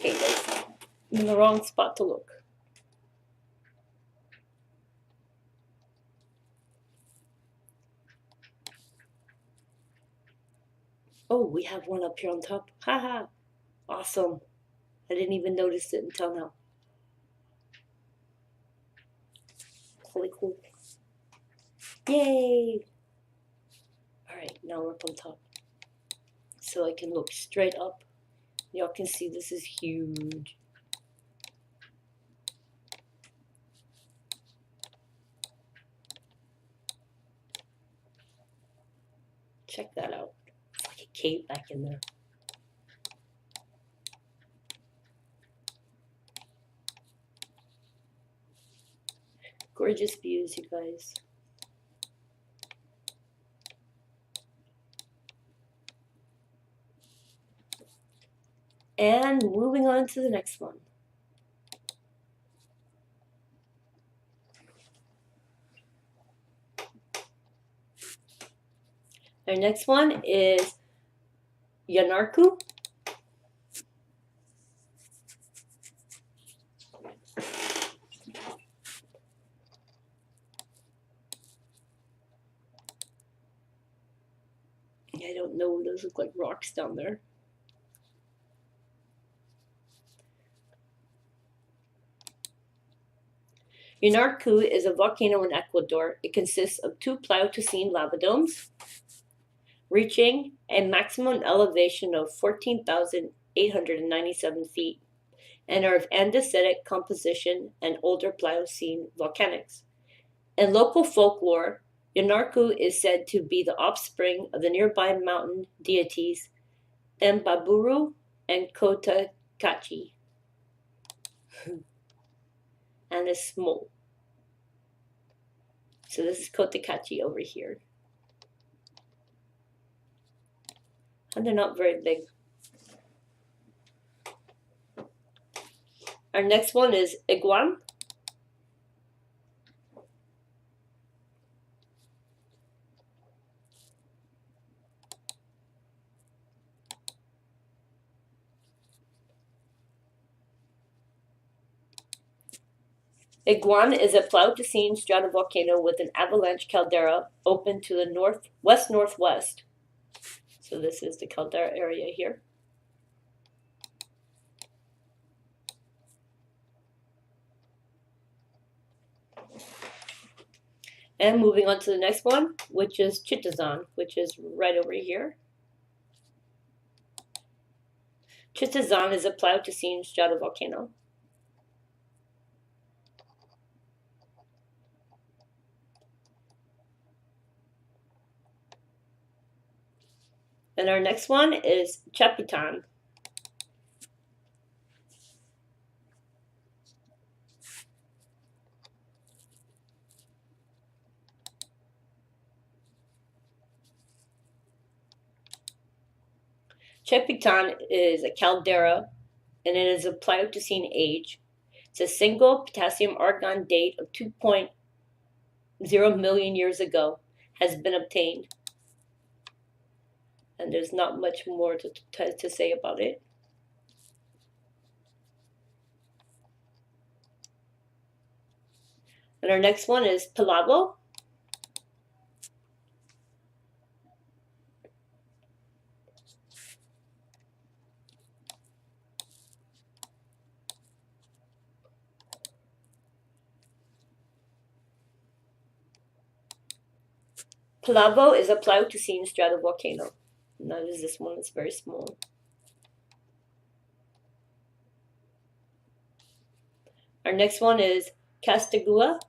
Speaker 1: guys, I'm in the wrong spot to look. Oh, we have one up here on top. Haha, awesome. I didn't even notice it until now. Holy cool. Yay! Alright, now we're up on top. So I can look straight up. Y'all can see this is huge. Check that out. It's like a cave back in there. Gorgeous views, you guys. And moving on to the next one. Our next one is Yanarku. I don't know, those look like rocks down there. Yanarku is a volcano in Ecuador. It consists of two Pleistocene lava domes, reaching a maximum elevation of 14,897 feet, and are of andesitic composition and older Pliocene volcanics. In local folklore, Yanarku is said to be the offspring of the nearby mountain deities Mbaburu and Cotacachi, and is small. So this is Cotacachi over here. And they're not very big. Our next one is Iguan. Iguan is a Pleistocene stratovolcano with an avalanche caldera open to the west-northwest. So this is the caldera area here. And moving on to the next one, which is Chitazan, which is right over here. Chitazan is a Pleistocene stratovolcano. And our next one is Chapitan. Chapitan is a caldera, and it is a Pleistocene age. It's a single potassium-argon date of 2.0 million years ago has been obtained. And there's not much more to say about it. And our next one is Palavo. Palavo is a Pleistocene stratovolcano. Notice this one is very small. Our next one is Castagua.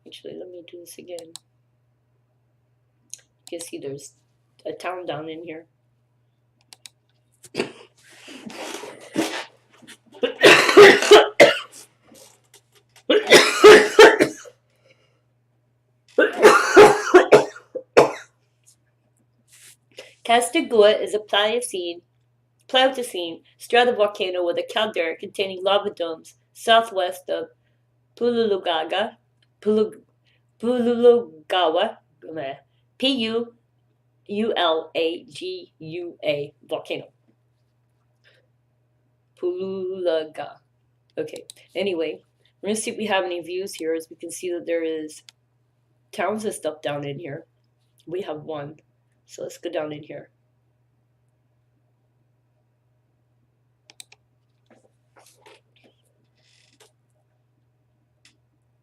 Speaker 1: Actually, let me do this again. You can see there's a town down in here. Castigua is a Pliocene stratovolcano with a caldera containing lava domes southwest of Pululugaga, Pululugawa, P-U-U-L-A-G-U-A volcano. Pululaga. Okay, anyway, we're going to see if we have any views here. As we can see that there is towns and stuff down in here. We have one. So let's go down in here.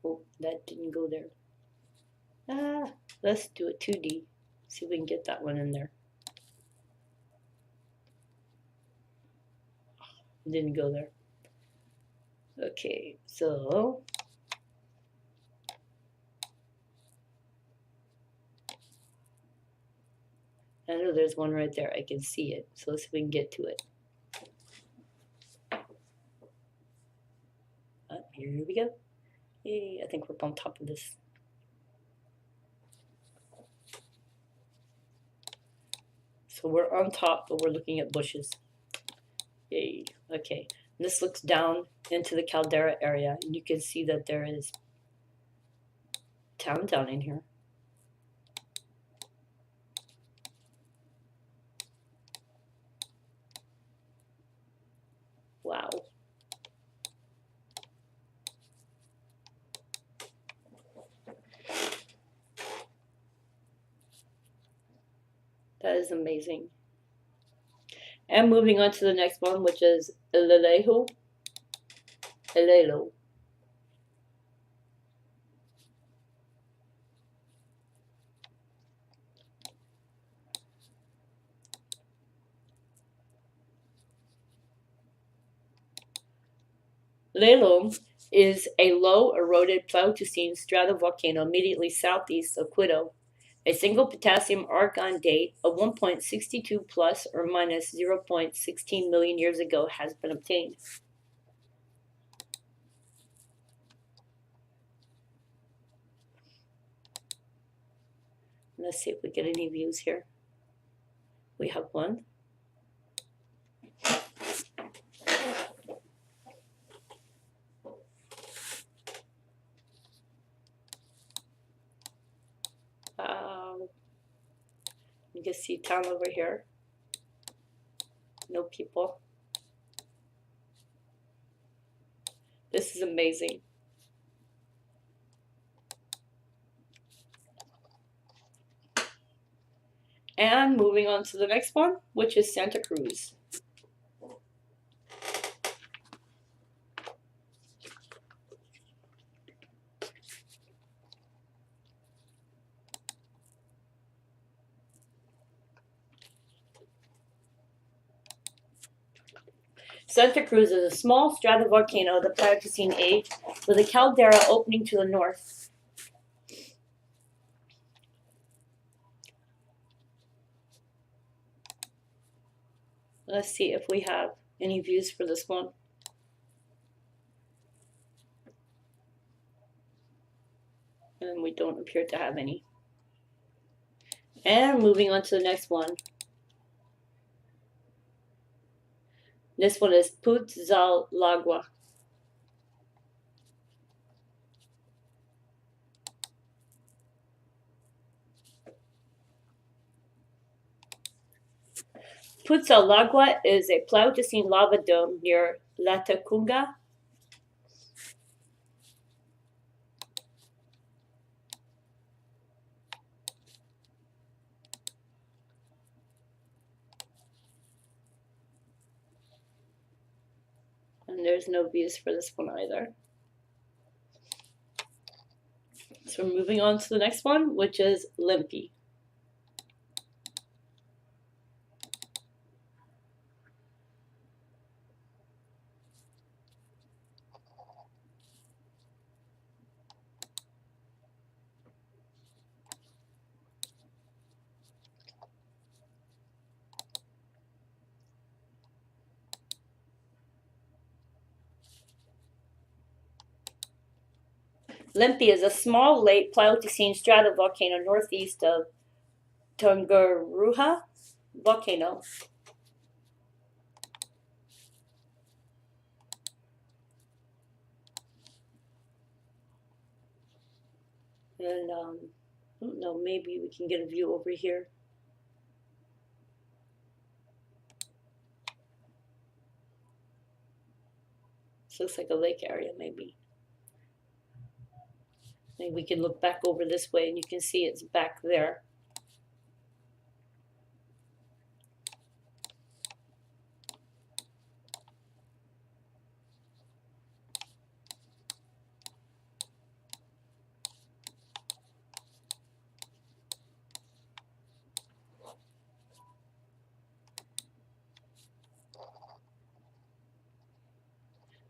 Speaker 1: Oh, that didn't go there. Let's do it 2D. See if we can get that one in there. Didn't go there. Okay, so I know there's one right there. I can see it. So let's see if we can get to it. Here we go. Yay, I think we're on top of this. So we're on top, but we're looking at bushes. Yay, okay. And this looks down into the caldera area, and you can see that there is town down in here. Wow. That is amazing. And moving on to the next one, which is Elelo. Lelo is a low eroded Pleistocene stratovolcano immediately southeast of Quito. A single potassium argon date of 1.62 plus or minus 0.16 million years ago has been obtained. Let's see if we get any views here. We have one. You can see town over here. No people. This is amazing. And moving on to the next one, which is Santa Cruz. Santa Cruz is a small stratovolcano of the Pleistocene age with a caldera opening to the north. Let's see if we have any views for this one. And we don't appear to have any. And moving on to the next one. This one is Putzalagua. Putzalagua is a Pleistocene lava dome near Latacunga. And there's no views for this one either. So we're moving on to the next one, which is Limpy. Limpy is a small late Pleistocene stratovolcano northeast of Tunguruha volcano. And I don't know, maybe we can get a view over here. This looks like a lake area, maybe. Maybe we can look back over this way and you can see it's back there.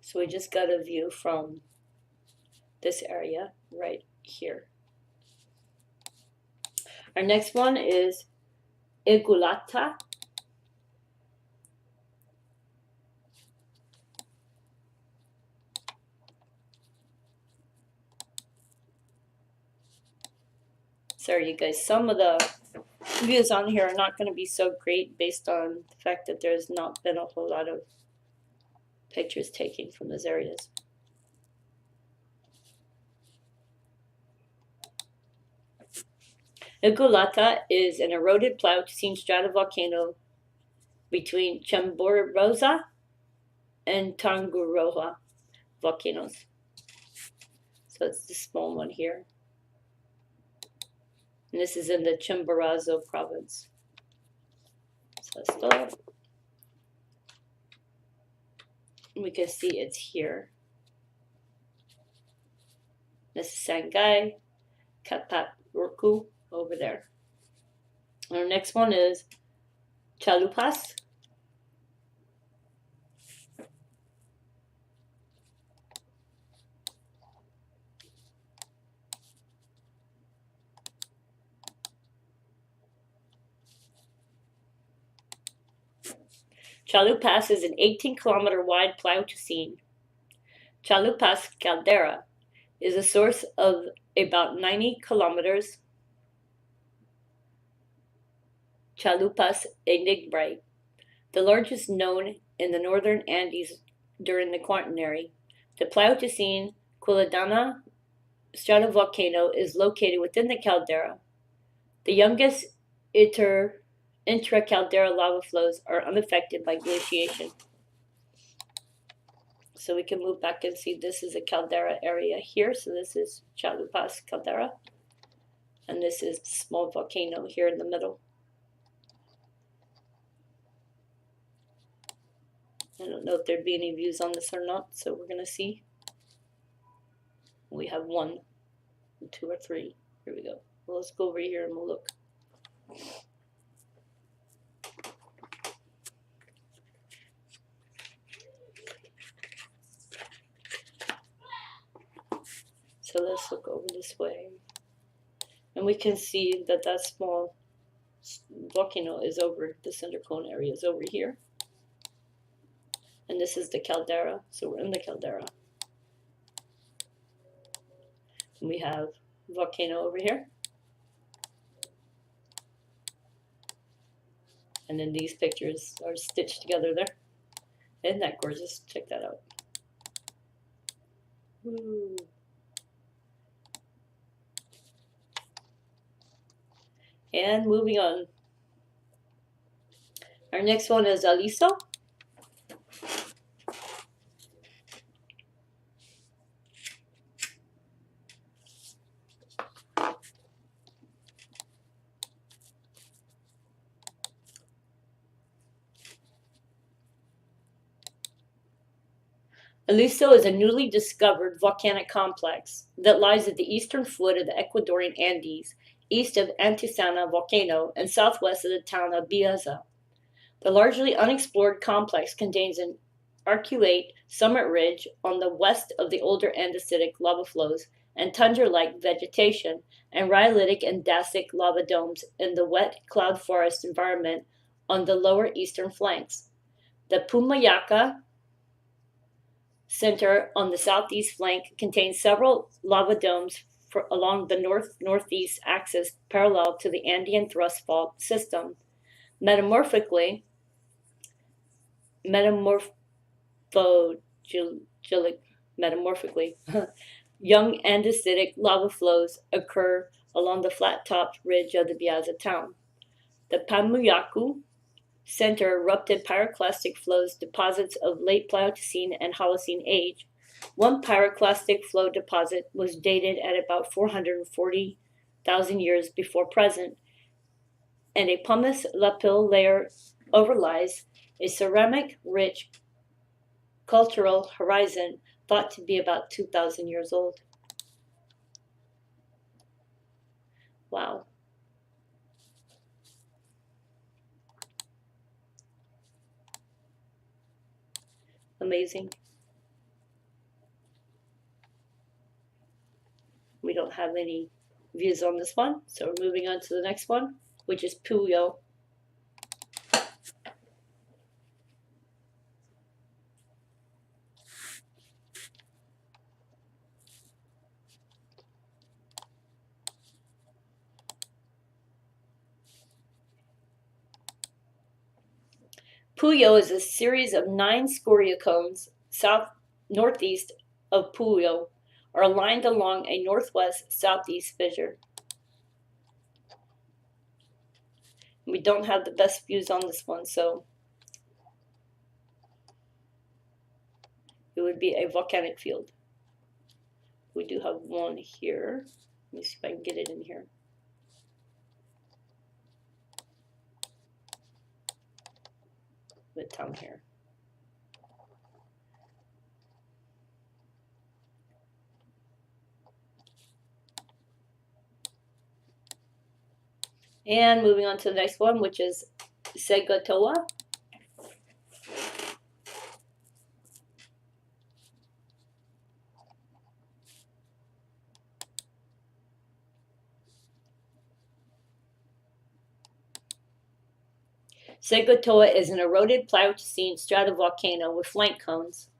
Speaker 1: So we just got a view from this area right here. Our next one is Igulata. Sorry, you guys, some of the views on here are not going to be so great based on the fact that there's not been a whole lot of pictures taken from those areas. Igulata is an eroded Pleistocene stratovolcano between Chimborazo and Tangaroa volcanoes. So it's the small one here. And this is in the Chimborazo province. So let's go. We can see it's here. This is Sangai, Kapapurku over there. Our next one is Chalupas. Chalupas is an 18-kilometer wide Pleistocene. Chalupas caldera is a source of about 90 kilometers. Chalupas enigbrae, the largest known in the northern Andes during the Quaternary. The Pleistocene Quilladana stratovolcano is located within the caldera. The youngest intra-caldera lava flows are unaffected by glaciation. So we can move back and see this is a caldera area here. So this is Chalupas caldera. And this is the small volcano here in the middle. I don't know if there'd be any views on this or not, so we're going to see. We have 1, 2, or 3. Here we go. Well, let's go over here and we'll look. So let's look over this way. And we can see that that small volcano is over, the cinder cone area is over here. And this is the caldera, so we're in the caldera. And we have volcano over here. And then these pictures are stitched together there. Isn't that gorgeous? Check that out. Ooh. And moving on. Our next one is Aliso. Aliso is a newly discovered volcanic complex that lies at the eastern foot of the Ecuadorian Andes, east of Antisana volcano and southwest of the town of Biaza. The largely unexplored complex contains an arcuate summit ridge on the west of the older andesitic lava flows and tundra-like vegetation and rhyolitic and dacic lava domes in the wet cloud forest environment on the lower eastern flanks. The Pumayaca center on the southeast flank contains several lava domes along the north-northeast axis parallel to the Andean thrust fault system. Metamorphically, young andesitic lava flows occur along the flat-topped ridge of the Biaza town. The Pamuyaku center erupted pyroclastic flows deposits of late Pleistocene and Holocene age. One pyroclastic flow deposit was dated at about 440,000 years before present, and a pumice lapilli layer overlies a ceramic-rich cultural horizon thought to be about 2,000 years old. Wow. Amazing. We don't have any views on this one, so we're moving on to the next one, which is Puyo. Puyo is a series of 9 scoria cones northeast of Puyo, are aligned along a northwest-southeast fissure. We don't have the best views on this one, so it would be a volcanic field. We do have one here. Let me see if I can get it in here. The tongue here. And moving on to the next one, which is Segatoa. Segatoa is an eroded Pleistocene stratovolcano with flank cones.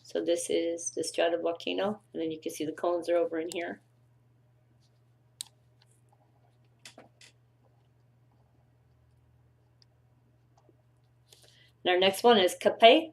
Speaker 1: So this is the stratovolcano, and then you can see the cones are over in here. And our next one is Capay.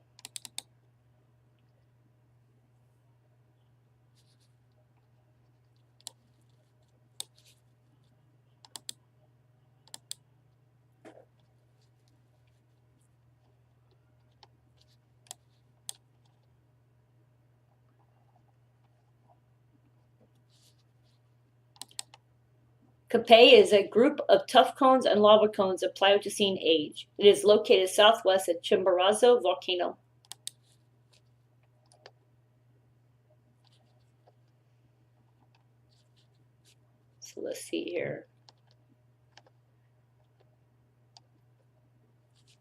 Speaker 1: Capay is a group of tuff cones and lava cones of Pleistocene age. It is located southwest of Chimborazo volcano. So let's see here.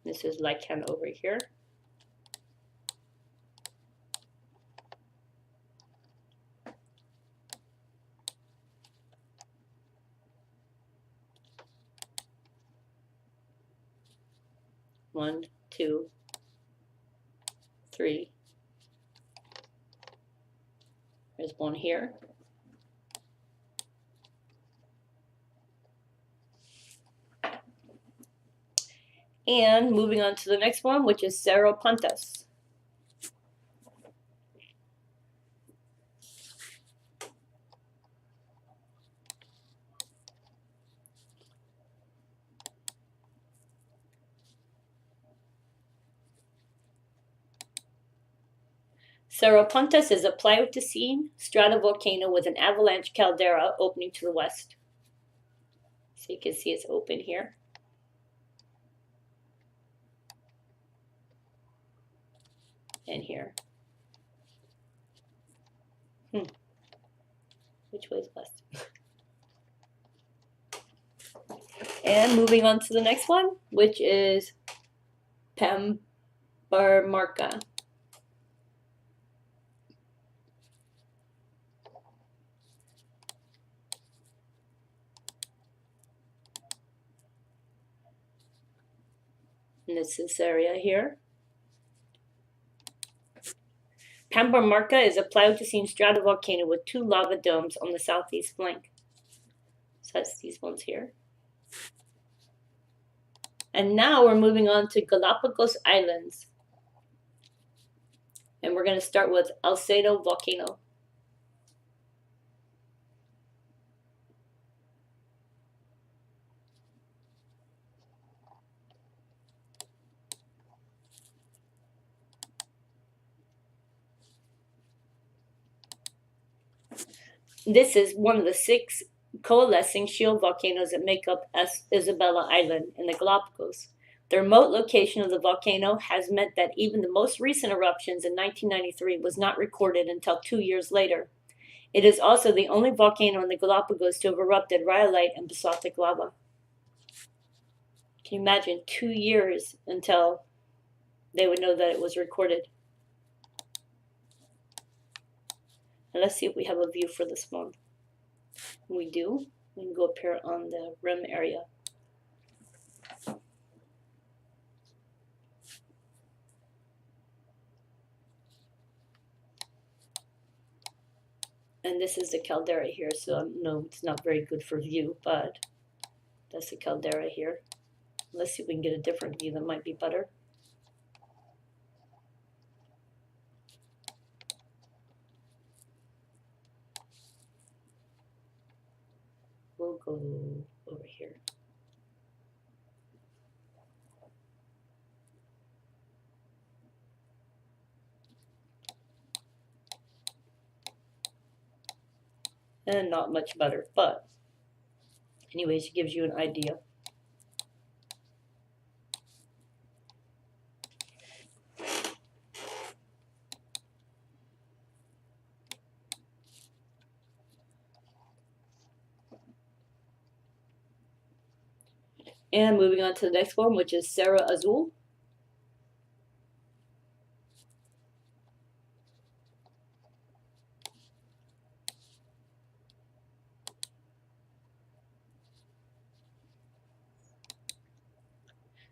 Speaker 1: This is lichen over here. One, two, three. There's one here. And moving on to the next one, which is Cerro Puntas. Cerro Puntas is a Pleistocene stratovolcano with an avalanche caldera opening to the west. So you can see it's open here. And here. Which way is west? And moving on to the next one, which is Pambarmarca. And it's this area here. Pambamarca is a Pleistocene stratovolcano with 2 lava domes on the southeast flank. So that's these ones here. And now we're moving on to Galapagos Islands. And we're going to start with Alcedo volcano. This is one of the 6 coalescing shield volcanoes that make up Isabella Island in the Galapagos. The remote location of the volcano has meant that even the most recent eruptions in 1993 was not recorded until 2 years later. It is also the only volcano in the Galapagos to have erupted rhyolite and basaltic lava. Can you imagine 2 years until they would know that it was recorded? And let's see if we have a view for this one. We do. We can go up here on the rim area. And this is the caldera here, so no, it's not very good for view, but that's the caldera here. Let's see if we can get a different view that might be better. We'll go over here. And not much better, but anyways, it gives you an idea. And moving on to the next one, which is Serra Azul.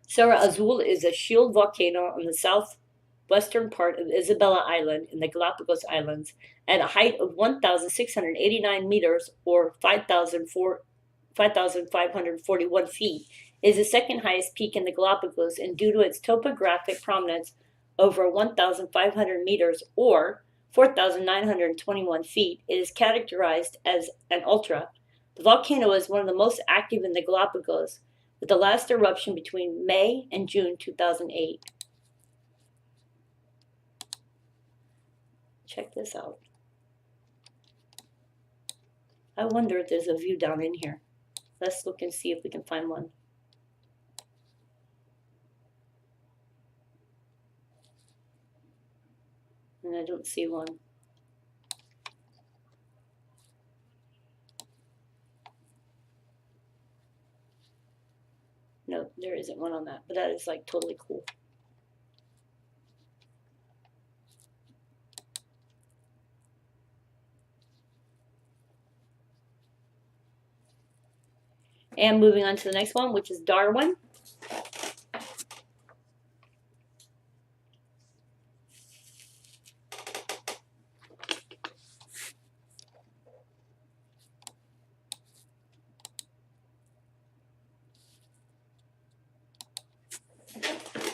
Speaker 1: Serra Azul is a shield volcano on the southwestern part of Isabella Island in the Galapagos Islands at a height of 1,689 meters or 5,541 feet. It is the second highest peak in the Galapagos, and due to its topographic prominence over 1,500 meters or 4,921 feet, it is categorized as an ultra. The volcano is one of the most active in the Galapagos, with the last eruption between May and June 2008. Check this out. I wonder if there's a view down in here. Let's look and see if we can find one. And I don't see one. No, there isn't one on that, but that is like totally cool. And moving on to the next one, which is Darwin.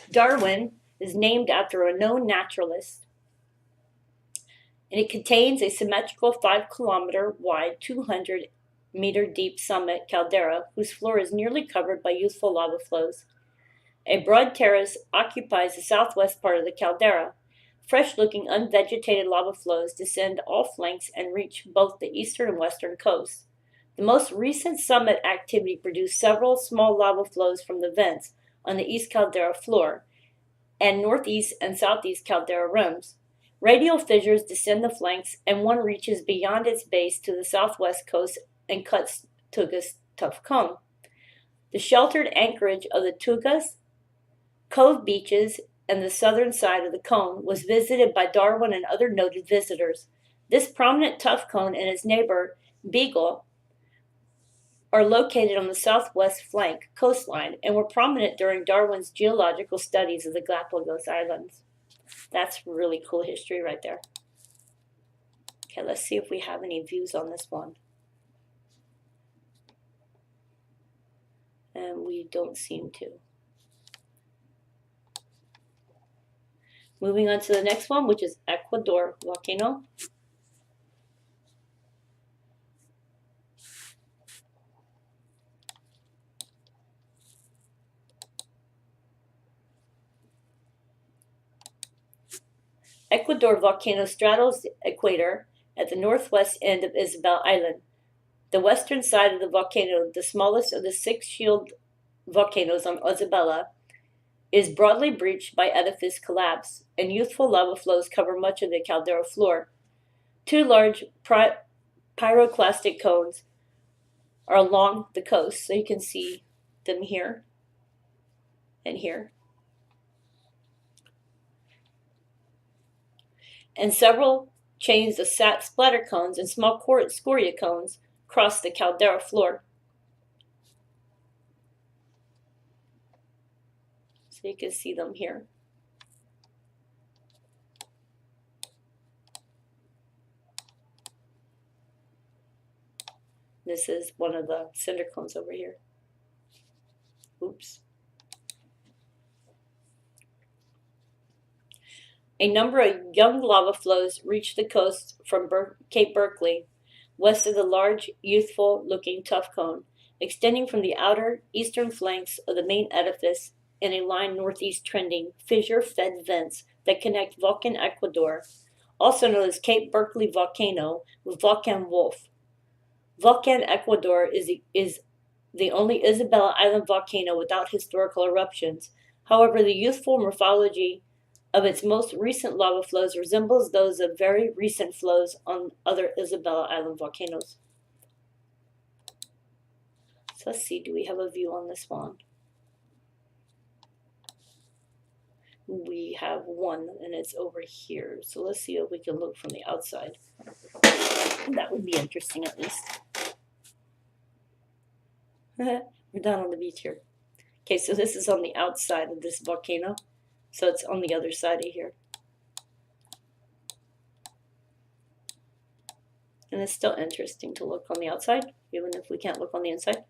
Speaker 1: Darwin is named after a known naturalist, and it contains a symmetrical 5-kilometer wide, 200-meter deep summit caldera whose floor is nearly covered by youthful lava flows. A broad terrace occupies the southwest part of the caldera. Fresh-looking unvegetated lava flows descend all flanks and reach both the eastern and western coasts. The most recent summit activity produced several small lava flows from the vents on the east caldera floor and northeast and southeast caldera rims. Radial fissures descend the flanks, and one reaches beyond its base to the southwest coast and cuts Tugas Tough Cone. The sheltered anchorage of the Tugas, cove beaches, and the southern side of the cone was visited by Darwin and other noted visitors. This prominent tuff cone and its neighbor, Beagle, are located on the southwest flank coastline and were prominent during Darwin's geological studies of the Galapagos Islands. That's really cool history right there. Okay, let's see if we have any views on this one. And we don't seem to. Moving on to the next one, which is Ecuador volcano. Ecuador volcano straddles the equator at the northwest end of Isabel Island. The western side of the volcano, the smallest of the 6 shield volcanoes on Isabela, is broadly breached by edifice collapse, and youthful lava flows cover much of the caldera floor. 2 large pyroclastic cones are along the coast, so you can see them here and here. And several chains of splatter cones and small scoria cones cross the caldera floor. So you can see them here. This is one of the cinder cones over here. Oops. A number of young lava flows reach the coast from Cape Berkeley, west of the large, youthful-looking tuff cone, extending from the outer eastern flanks of the main edifice in a line northeast trending, fissure-fed vents that connect Volcan Ecuador, also known as Cape Berkeley Volcano, with Volcan Wolf. Volcan Ecuador is the only Isabela Island volcano without historical eruptions. However, the youthful morphology of its most recent lava flows resembles those of very recent flows on other Isabela Island volcanoes. So let's see, do we have a view on this one? We have one, and it's over here. So let's see if we can look from the outside. That would be interesting, at least. We're down on the beach here. Okay, so this is on the outside of this volcano. So it's on the other side of here. And it's still interesting to look on the outside, even if we can't look on the inside.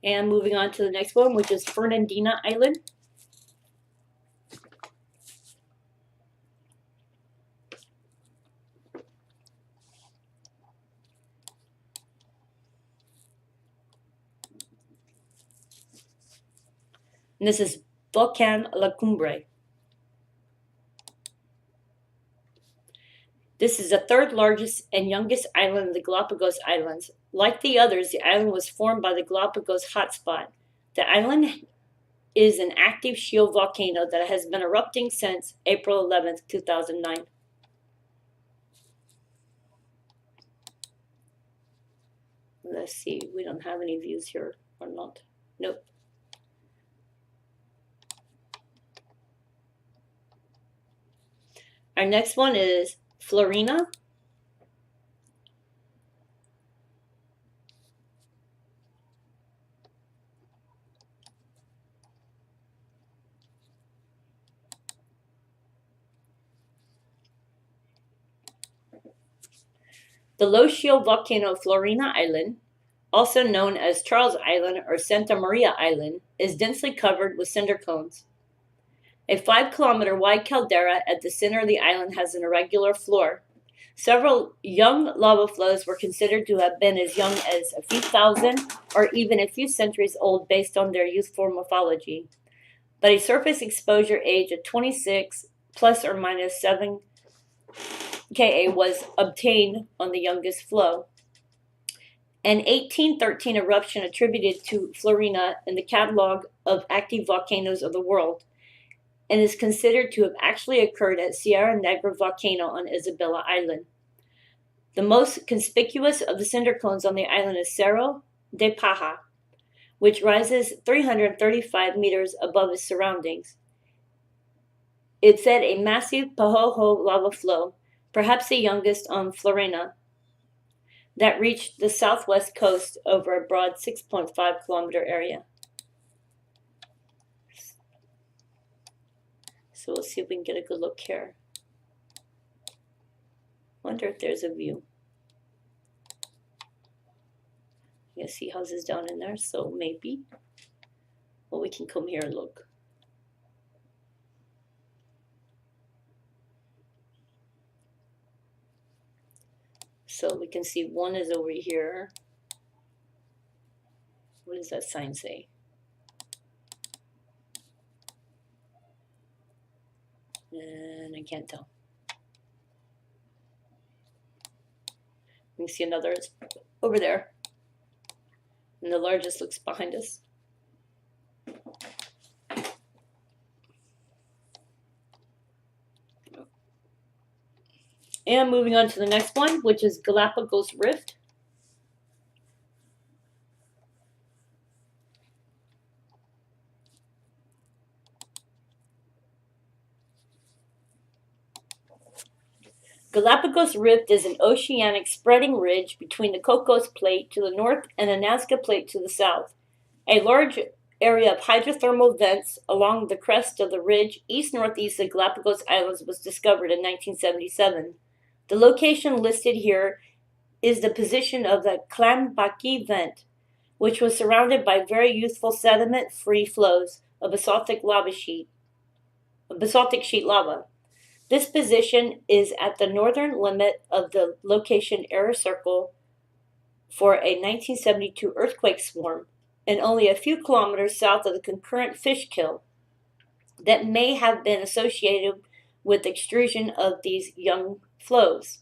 Speaker 1: And moving on to the next one, which is Fernandina Island. And this is Volcan La Cumbre. This is the 3rd largest and youngest island of the Galapagos Islands. Like the others, the island was formed by the Galapagos hotspot. The island is an active shield volcano that has been erupting since April 11, 2009. Let's see, we don't have any views here or not. Nope. Our next one is Florina. The low-shield volcano of Florina Island, also known as Charles Island or Santa Maria Island, is densely covered with cinder cones. A 5-kilometer wide caldera at the center of the island has an irregular floor. Several young lava flows were considered to have been as young as a few thousand or even a few centuries old based on their youthful morphology. But a surface exposure age of 26 plus or minus 7 Ka was obtained on the youngest flow. An 1813 eruption attributed to Florina in the catalog of active volcanoes of the world, and is considered to have actually occurred at Sierra Negra volcano on Isabela Island. The most conspicuous of the cinder cones on the island is Cerro de Paja, which rises 335 meters above its surroundings. It fed a massive Pahoho lava flow, perhaps the youngest on Florina, that reached the southwest coast over a broad 6.5-kilometer area. So we'll see if we can get a good look here. Wonder if there's a view. You see houses down in there, so maybe. Well, we can come here and look. So we can see one is over here. What does that sign say? And I can't tell. We can see another over there. And the largest looks behind us. And moving on to the next one, which is Galapagos Rift. Galapagos Rift is an oceanic spreading ridge between the Cocos Plate to the north and the Nazca Plate to the south. A large area of hydrothermal vents along the crest of the ridge east-northeast of Galapagos Islands was discovered in 1977. The location listed here is the position of the Clambaki vent, which was surrounded by very youthful sediment-free flows of basaltic sheet lava. This position is at the northern limit of the location error circle for a 1972 earthquake swarm, and only a few kilometers south of the concurrent fish kill that may have been associated with extrusion of these young flows.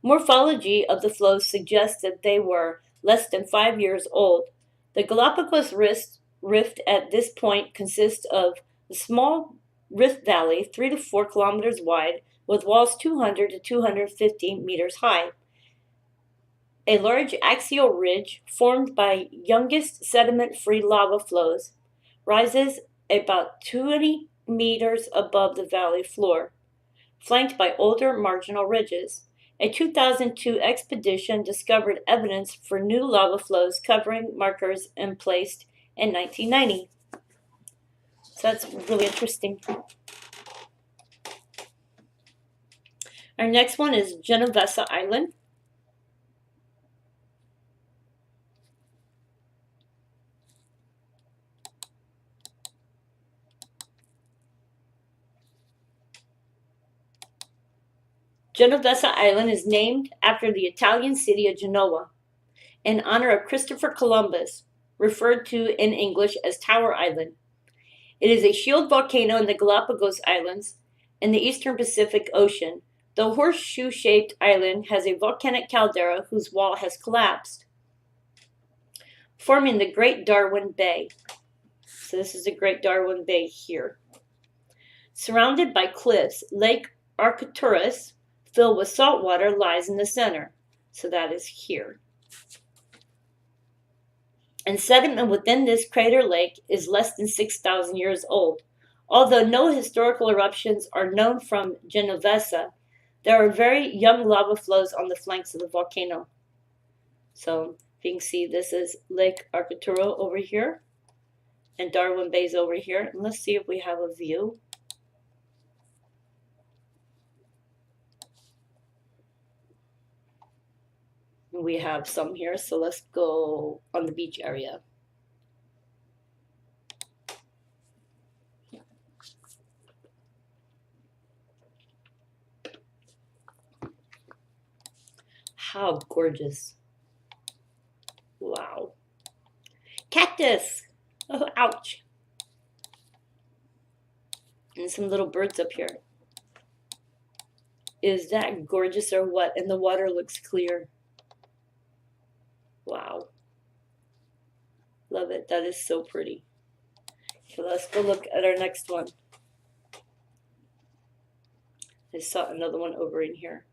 Speaker 1: Morphology of the flows suggests that they were less than 5 years old. The Galapagos Rift at this point consists of a small rift valley 3 to 4 kilometers wide with walls 200 to 250 meters high. A large axial ridge formed by youngest sediment-free lava flows rises about 20 meters above the valley floor, flanked by older marginal ridges. A 2002 expedition discovered evidence for new lava flows covering markers and placed in 1990. So that's really interesting. Our next one is Genovesa Island. Genovesa Island is named after the Italian city of Genoa, in honor of Christopher Columbus, referred to in English as Tower Island. It is a shield volcano in the Galapagos Islands in the eastern Pacific Ocean. The horseshoe-shaped island has a volcanic caldera whose wall has collapsed, forming the Great Darwin Bay. So this is the Great Darwin Bay here. Surrounded by cliffs, Lake Arcturus, filled with salt water, lies in the center. So that is here. And sediment within this crater lake is less than 6,000 years old. Although no historical eruptions are known from Genovesa, there are very young lava flows on the flanks of the volcano. So if you can see, this is Lake Arcturus over here, and Darwin Bay is over here. And let's see if we have a view. We have some here, so let's go on the beach area. How gorgeous. Wow. Cactus! Oh, ouch. And some little birds up here. Is that gorgeous or what? And the water looks clear. Wow. Love it. That is so pretty. So let's go look at our next one. I saw another one over in here.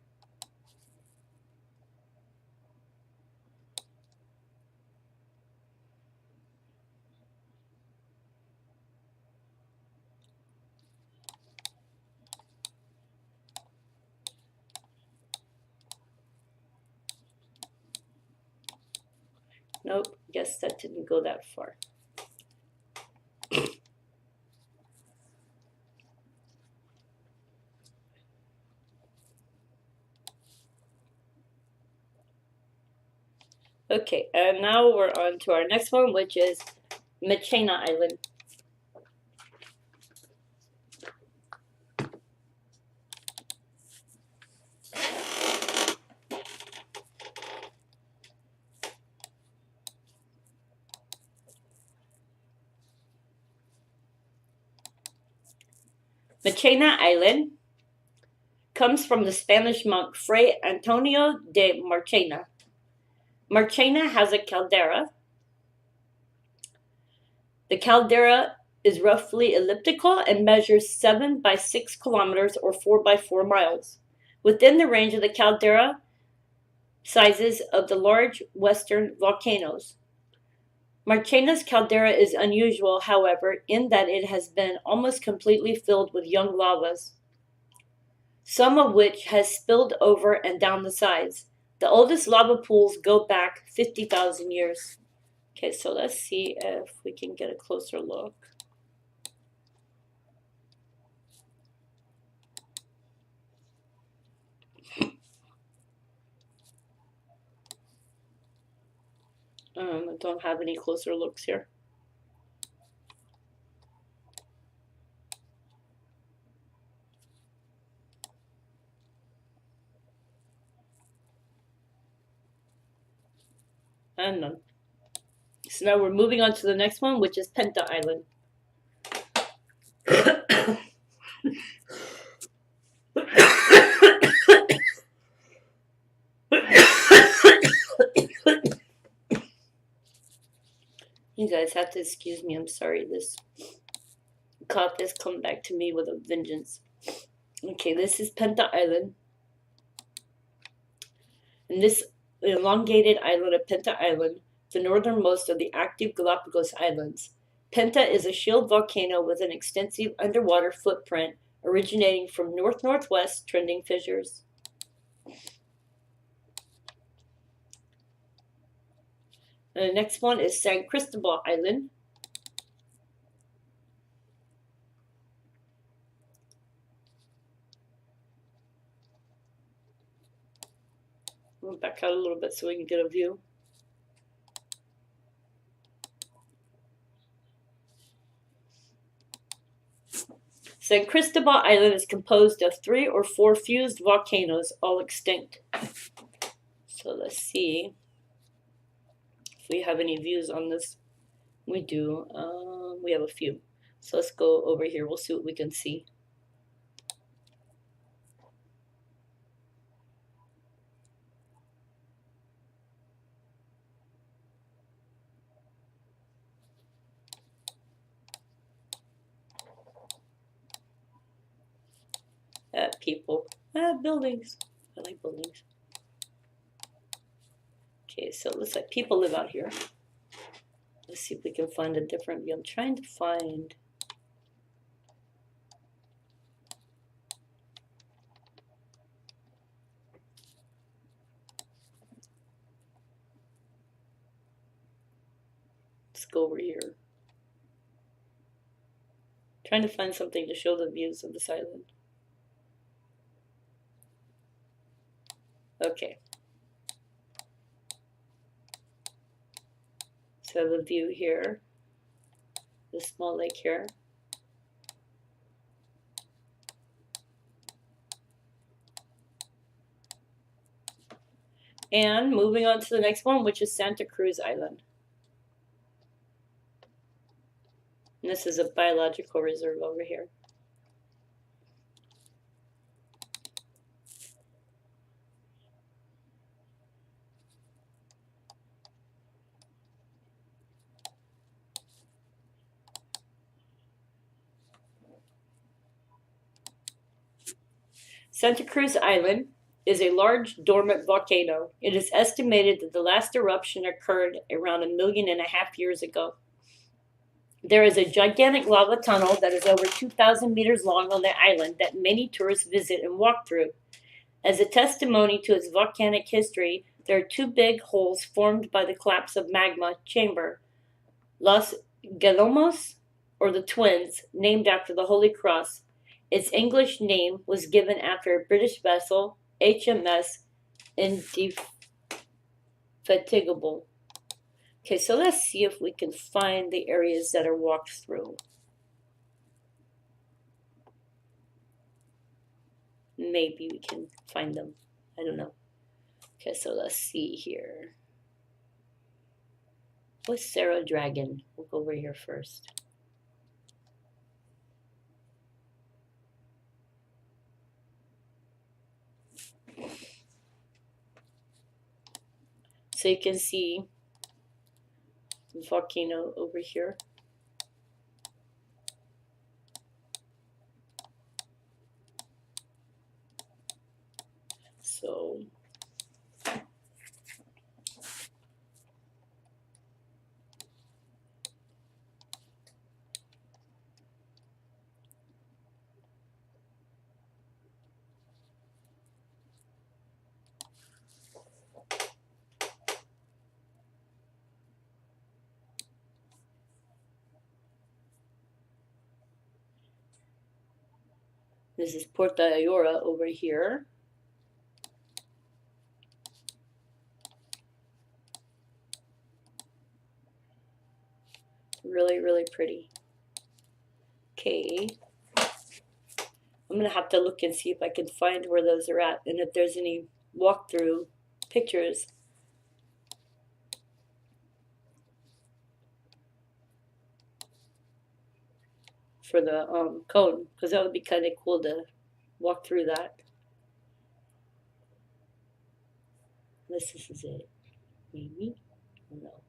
Speaker 1: Nope, guess that didn't go that far. Okay, and now we're on to our next one, which is Machena Island. Machena Island comes from the Spanish monk Fray Antonio de Marchena. Marchena has a caldera. The caldera is roughly elliptical and measures 7 by 6 kilometers or 4 by 4 miles. Within the range of the caldera sizes of the large western volcanoes. Marchena's caldera is unusual, however, in that it has been almost completely filled with young lavas, some of which has spilled over and down the sides. The oldest lava pools go back 50,000 years. Okay, so let's see if we can get a closer look. I don't have any closer looks here. And none. So now we're moving on to the next one, which is Penta Island. You guys have to excuse me. I'm sorry. This cough has come back to me with a vengeance. Okay, this is Penta Island. And this elongated island of Penta Island, the northernmost of the active Galapagos Islands. Penta is a shield volcano with an extensive underwater footprint originating from north-northwest trending fissures. And the next one is San Cristobal Island. We'll back out a little bit so we can get a view. San Cristobal Island is composed of 3 or 4 fused volcanoes, all extinct. So let's see if we have any views on this. We do. We have a few. So let's go over here. We'll see what we can see. People. Buildings. I like buildings. Okay, so it looks like people live out here. Let's see if we can find a different view. I'm trying to find... Let's go over here. Trying to find something to show the views of this island. Okay. So the view here, the small lake here. And moving on to the next one, which is Santa Cruz Island. And this is a biological reserve over here. Santa Cruz Island is a large dormant volcano. It is estimated that the last eruption occurred around 1.5 million years ago. There is a gigantic lava tunnel that is over 2,000 meters long on the island that many tourists visit and walk through. As a testimony to its volcanic history, There are two big holes formed by the collapse of magma chamber, Los Gelomos, or the Twins, named after the Holy Cross. Its English name was given after a British vessel, HMS Indefatigable. Okay, so let's see if we can find the areas that are walked through. Maybe we can find them. I don't know. Okay, so let's see here. What's Sarah Dragon? We'll go over here first. So you can see the volcano over here. So this is Porta Ayora over here. Really, really pretty. Okay. I'm going to have to look and see if I can find where those are at and if there's any walkthrough pictures. For the cone, because that would be kind of cool to walk through that. This is it. Maybe? No.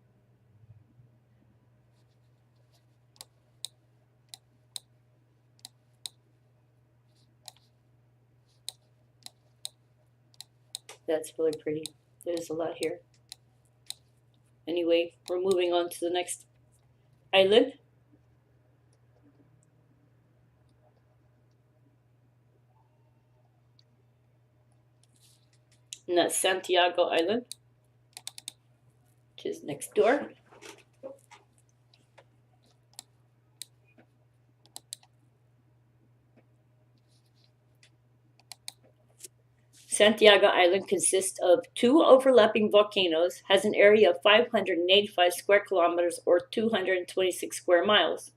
Speaker 1: That's really pretty. There's a lot here. Anyway, we're moving on to the next island. And that's Santiago Island, which is next door. Santiago Island consists of two overlapping volcanoes, has an area of 585 square kilometers or 226 square miles,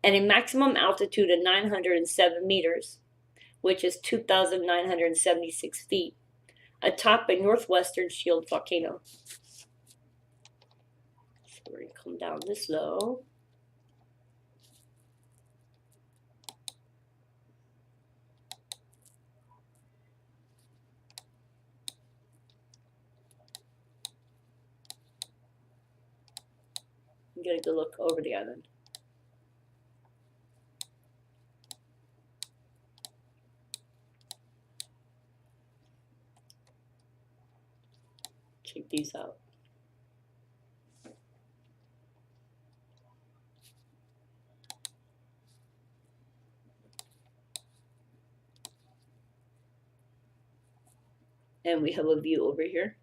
Speaker 1: and a maximum altitude of 907 meters, which is 2,976 feet, atop a northwestern shield volcano. So we're going to come down this low. I'm going to go look over the island. Check these out. And we have a view over here.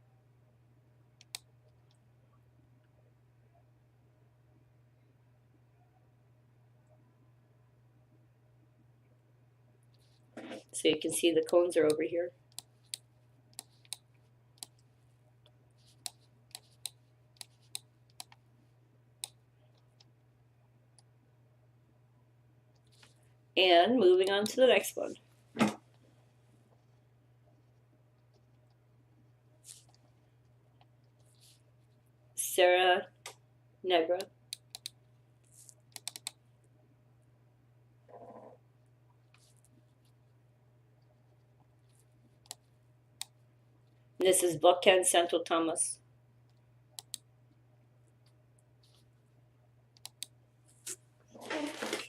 Speaker 1: So you can see the cones are over here. And moving on to the next one. Serra Negra. This is Volcan Santo Tomas.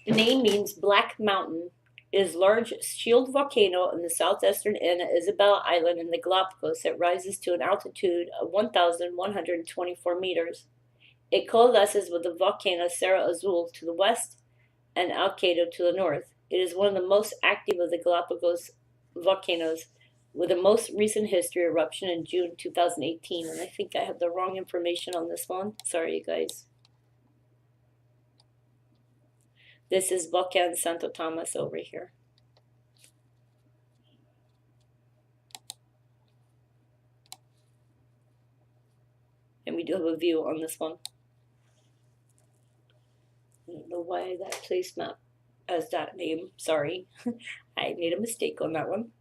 Speaker 1: The name means Black Mountain. It is a large shield volcano on the southeastern end of Isabella Island in the Galapagos that rises to an altitude of 1,124 meters. It coalesces with the volcano Serra Azul to the west and Alcedo to the north. It is one of the most active of the Galapagos volcanoes, with a most recent history eruption in June 2018. And I think I have the wrong information on this one. Sorry, you guys. This is Volcan Santo Tomas over here. And we do have a view on this one. I don't know why that place map has that name. Sorry. I made a mistake on that one.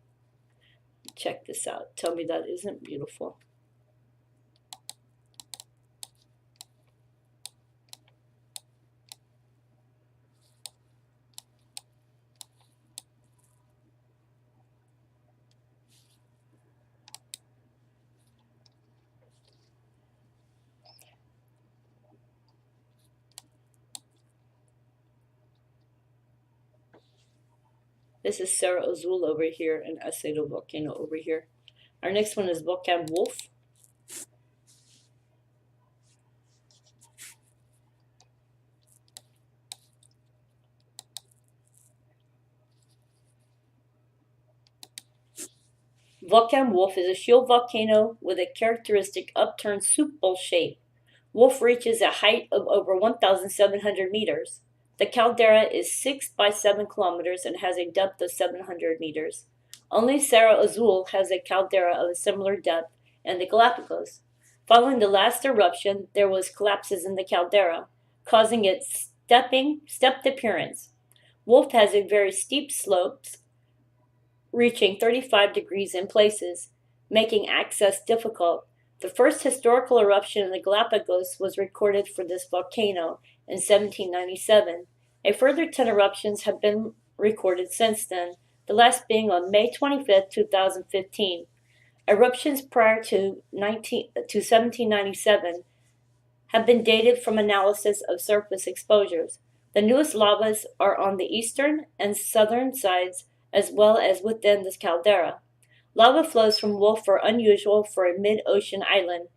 Speaker 1: Check this out. Tell me that isn't beautiful. This is Cerro Azul over here and Acedo Volcano over here. Our next one is Volcan Wolf. Volcan Wolf is a shield volcano with a characteristic upturned soup bowl shape. Wolf reaches a height of over 1,700 meters. The caldera is 6 by 7 kilometers and has a depth of 700 meters. Only Cerro Azul has a caldera of a similar depth in the Galapagos. Following the last eruption, there was collapses in the caldera, causing its stepped appearance. Wolf has a very steep slopes, reaching 35 degrees in places, making access difficult. The first historical eruption in the Galapagos was recorded for this volcano in 1797. A further 10 eruptions have been recorded since then, the last being on May 25, 2015. Eruptions prior to 1797 have been dated from analysis of surface exposures. The newest lavas are on the eastern and southern sides as well as within this caldera. Lava flows from Wolf are unusual for a mid-ocean island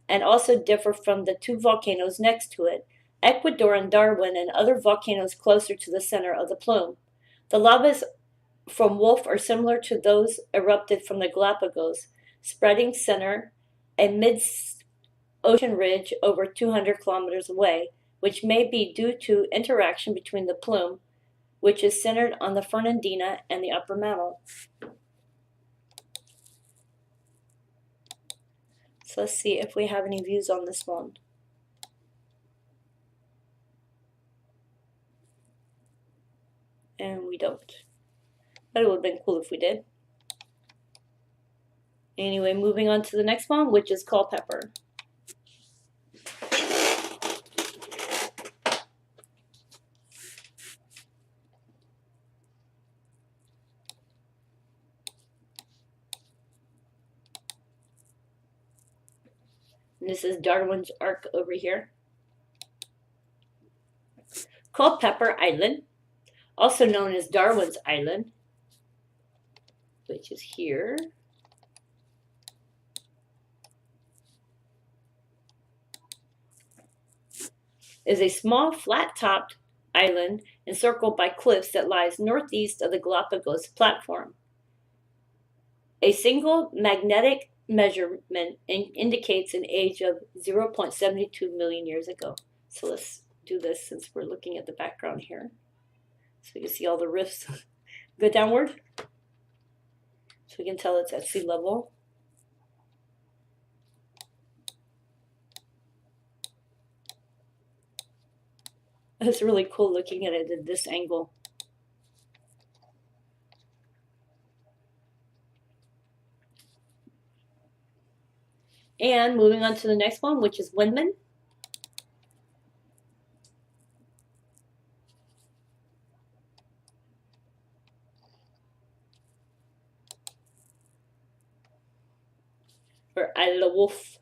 Speaker 1: and also differ from the two volcanoes next to it, Ecuador and Darwin, and other volcanoes closer to the center of the plume. The lavas from Wolf are similar to those erupted from the Galapagos, spreading center a mid-ocean ridge over 200 kilometers away, which may be due to interaction between the plume, which is centered on the Fernandina and the upper mantle. So let's see if we have any views on this one. And we don't. But it would have been cool if we did. Anyway, moving on to the next one, which is Culpeper. And this is Darwin's Arc over here. Culpeper Island, also known as Darwin's Island, which is here. Is a small flat-topped island encircled by cliffs that lies northeast of the Galapagos platform. A single magnetic measurement indicates an age of 0.72 million years ago. So let's do this since we're looking at the background here. So we can see all the rifts go downward. So we can tell it's at sea level. It's really cool looking at it at this angle. And moving on to the next one, which is Windman. Or Isla Wolf.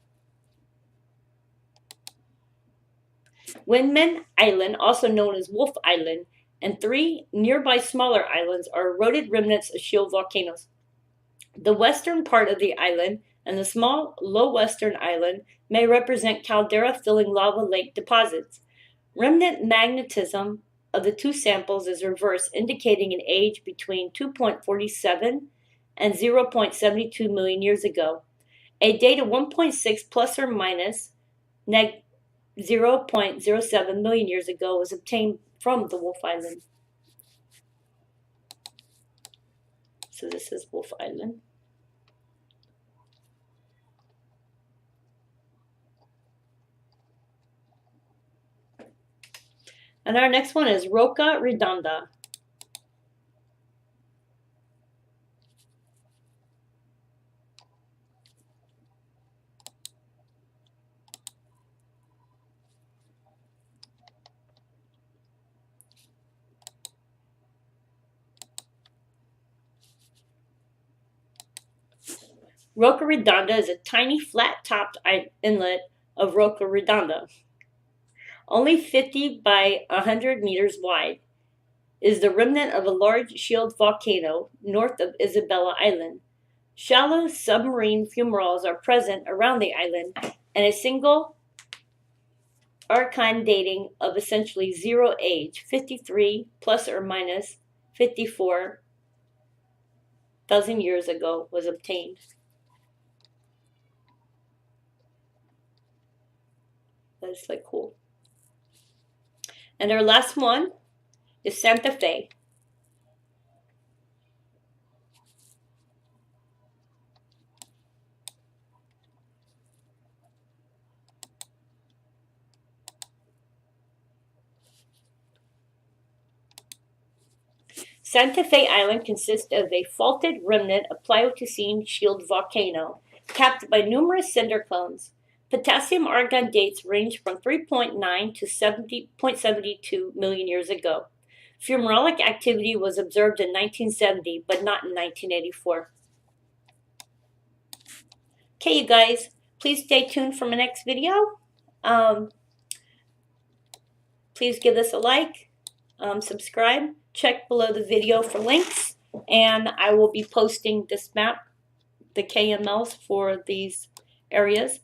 Speaker 1: Windman Island, also known as Wolf Island, and 3 nearby smaller islands are eroded remnants of shield volcanoes. The western part of the island and the small low western island may represent caldera-filling lava lake deposits. Remnant magnetism of the two samples is reversed, indicating an age between 2.47 and 0.72 million years ago. A date of 1.6 plus or minus 0.07 million years ago was obtained from the Wolf Island. So this is Wolf Island. And our next one is Roca Redonda. Roca Redonda is a tiny flat-topped inlet of Roca Redonda. Only 50 by 100 meters wide, is the remnant of a large shield volcano north of Isabella Island. Shallow submarine fumaroles are present around the island, and a single archon dating of essentially zero age, 53 plus or minus 54,000 years ago, was obtained. That's like cool. And our last one is Santa Fe. Santa Fe Island consists of a faulted remnant of Pleistocene shield volcano, capped by numerous cinder cones. Potassium argon dates range from 3.9 to 0.72 million years ago. Fumarolic activity was observed in 1970, but not in 1984. Okay, you guys, please stay tuned for my next video. Please give us a like, subscribe, check below the video for links, and I will be posting this map, the KMLs for these areas,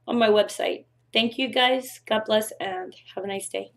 Speaker 1: on my website. Thank you guys. God bless and have a nice day.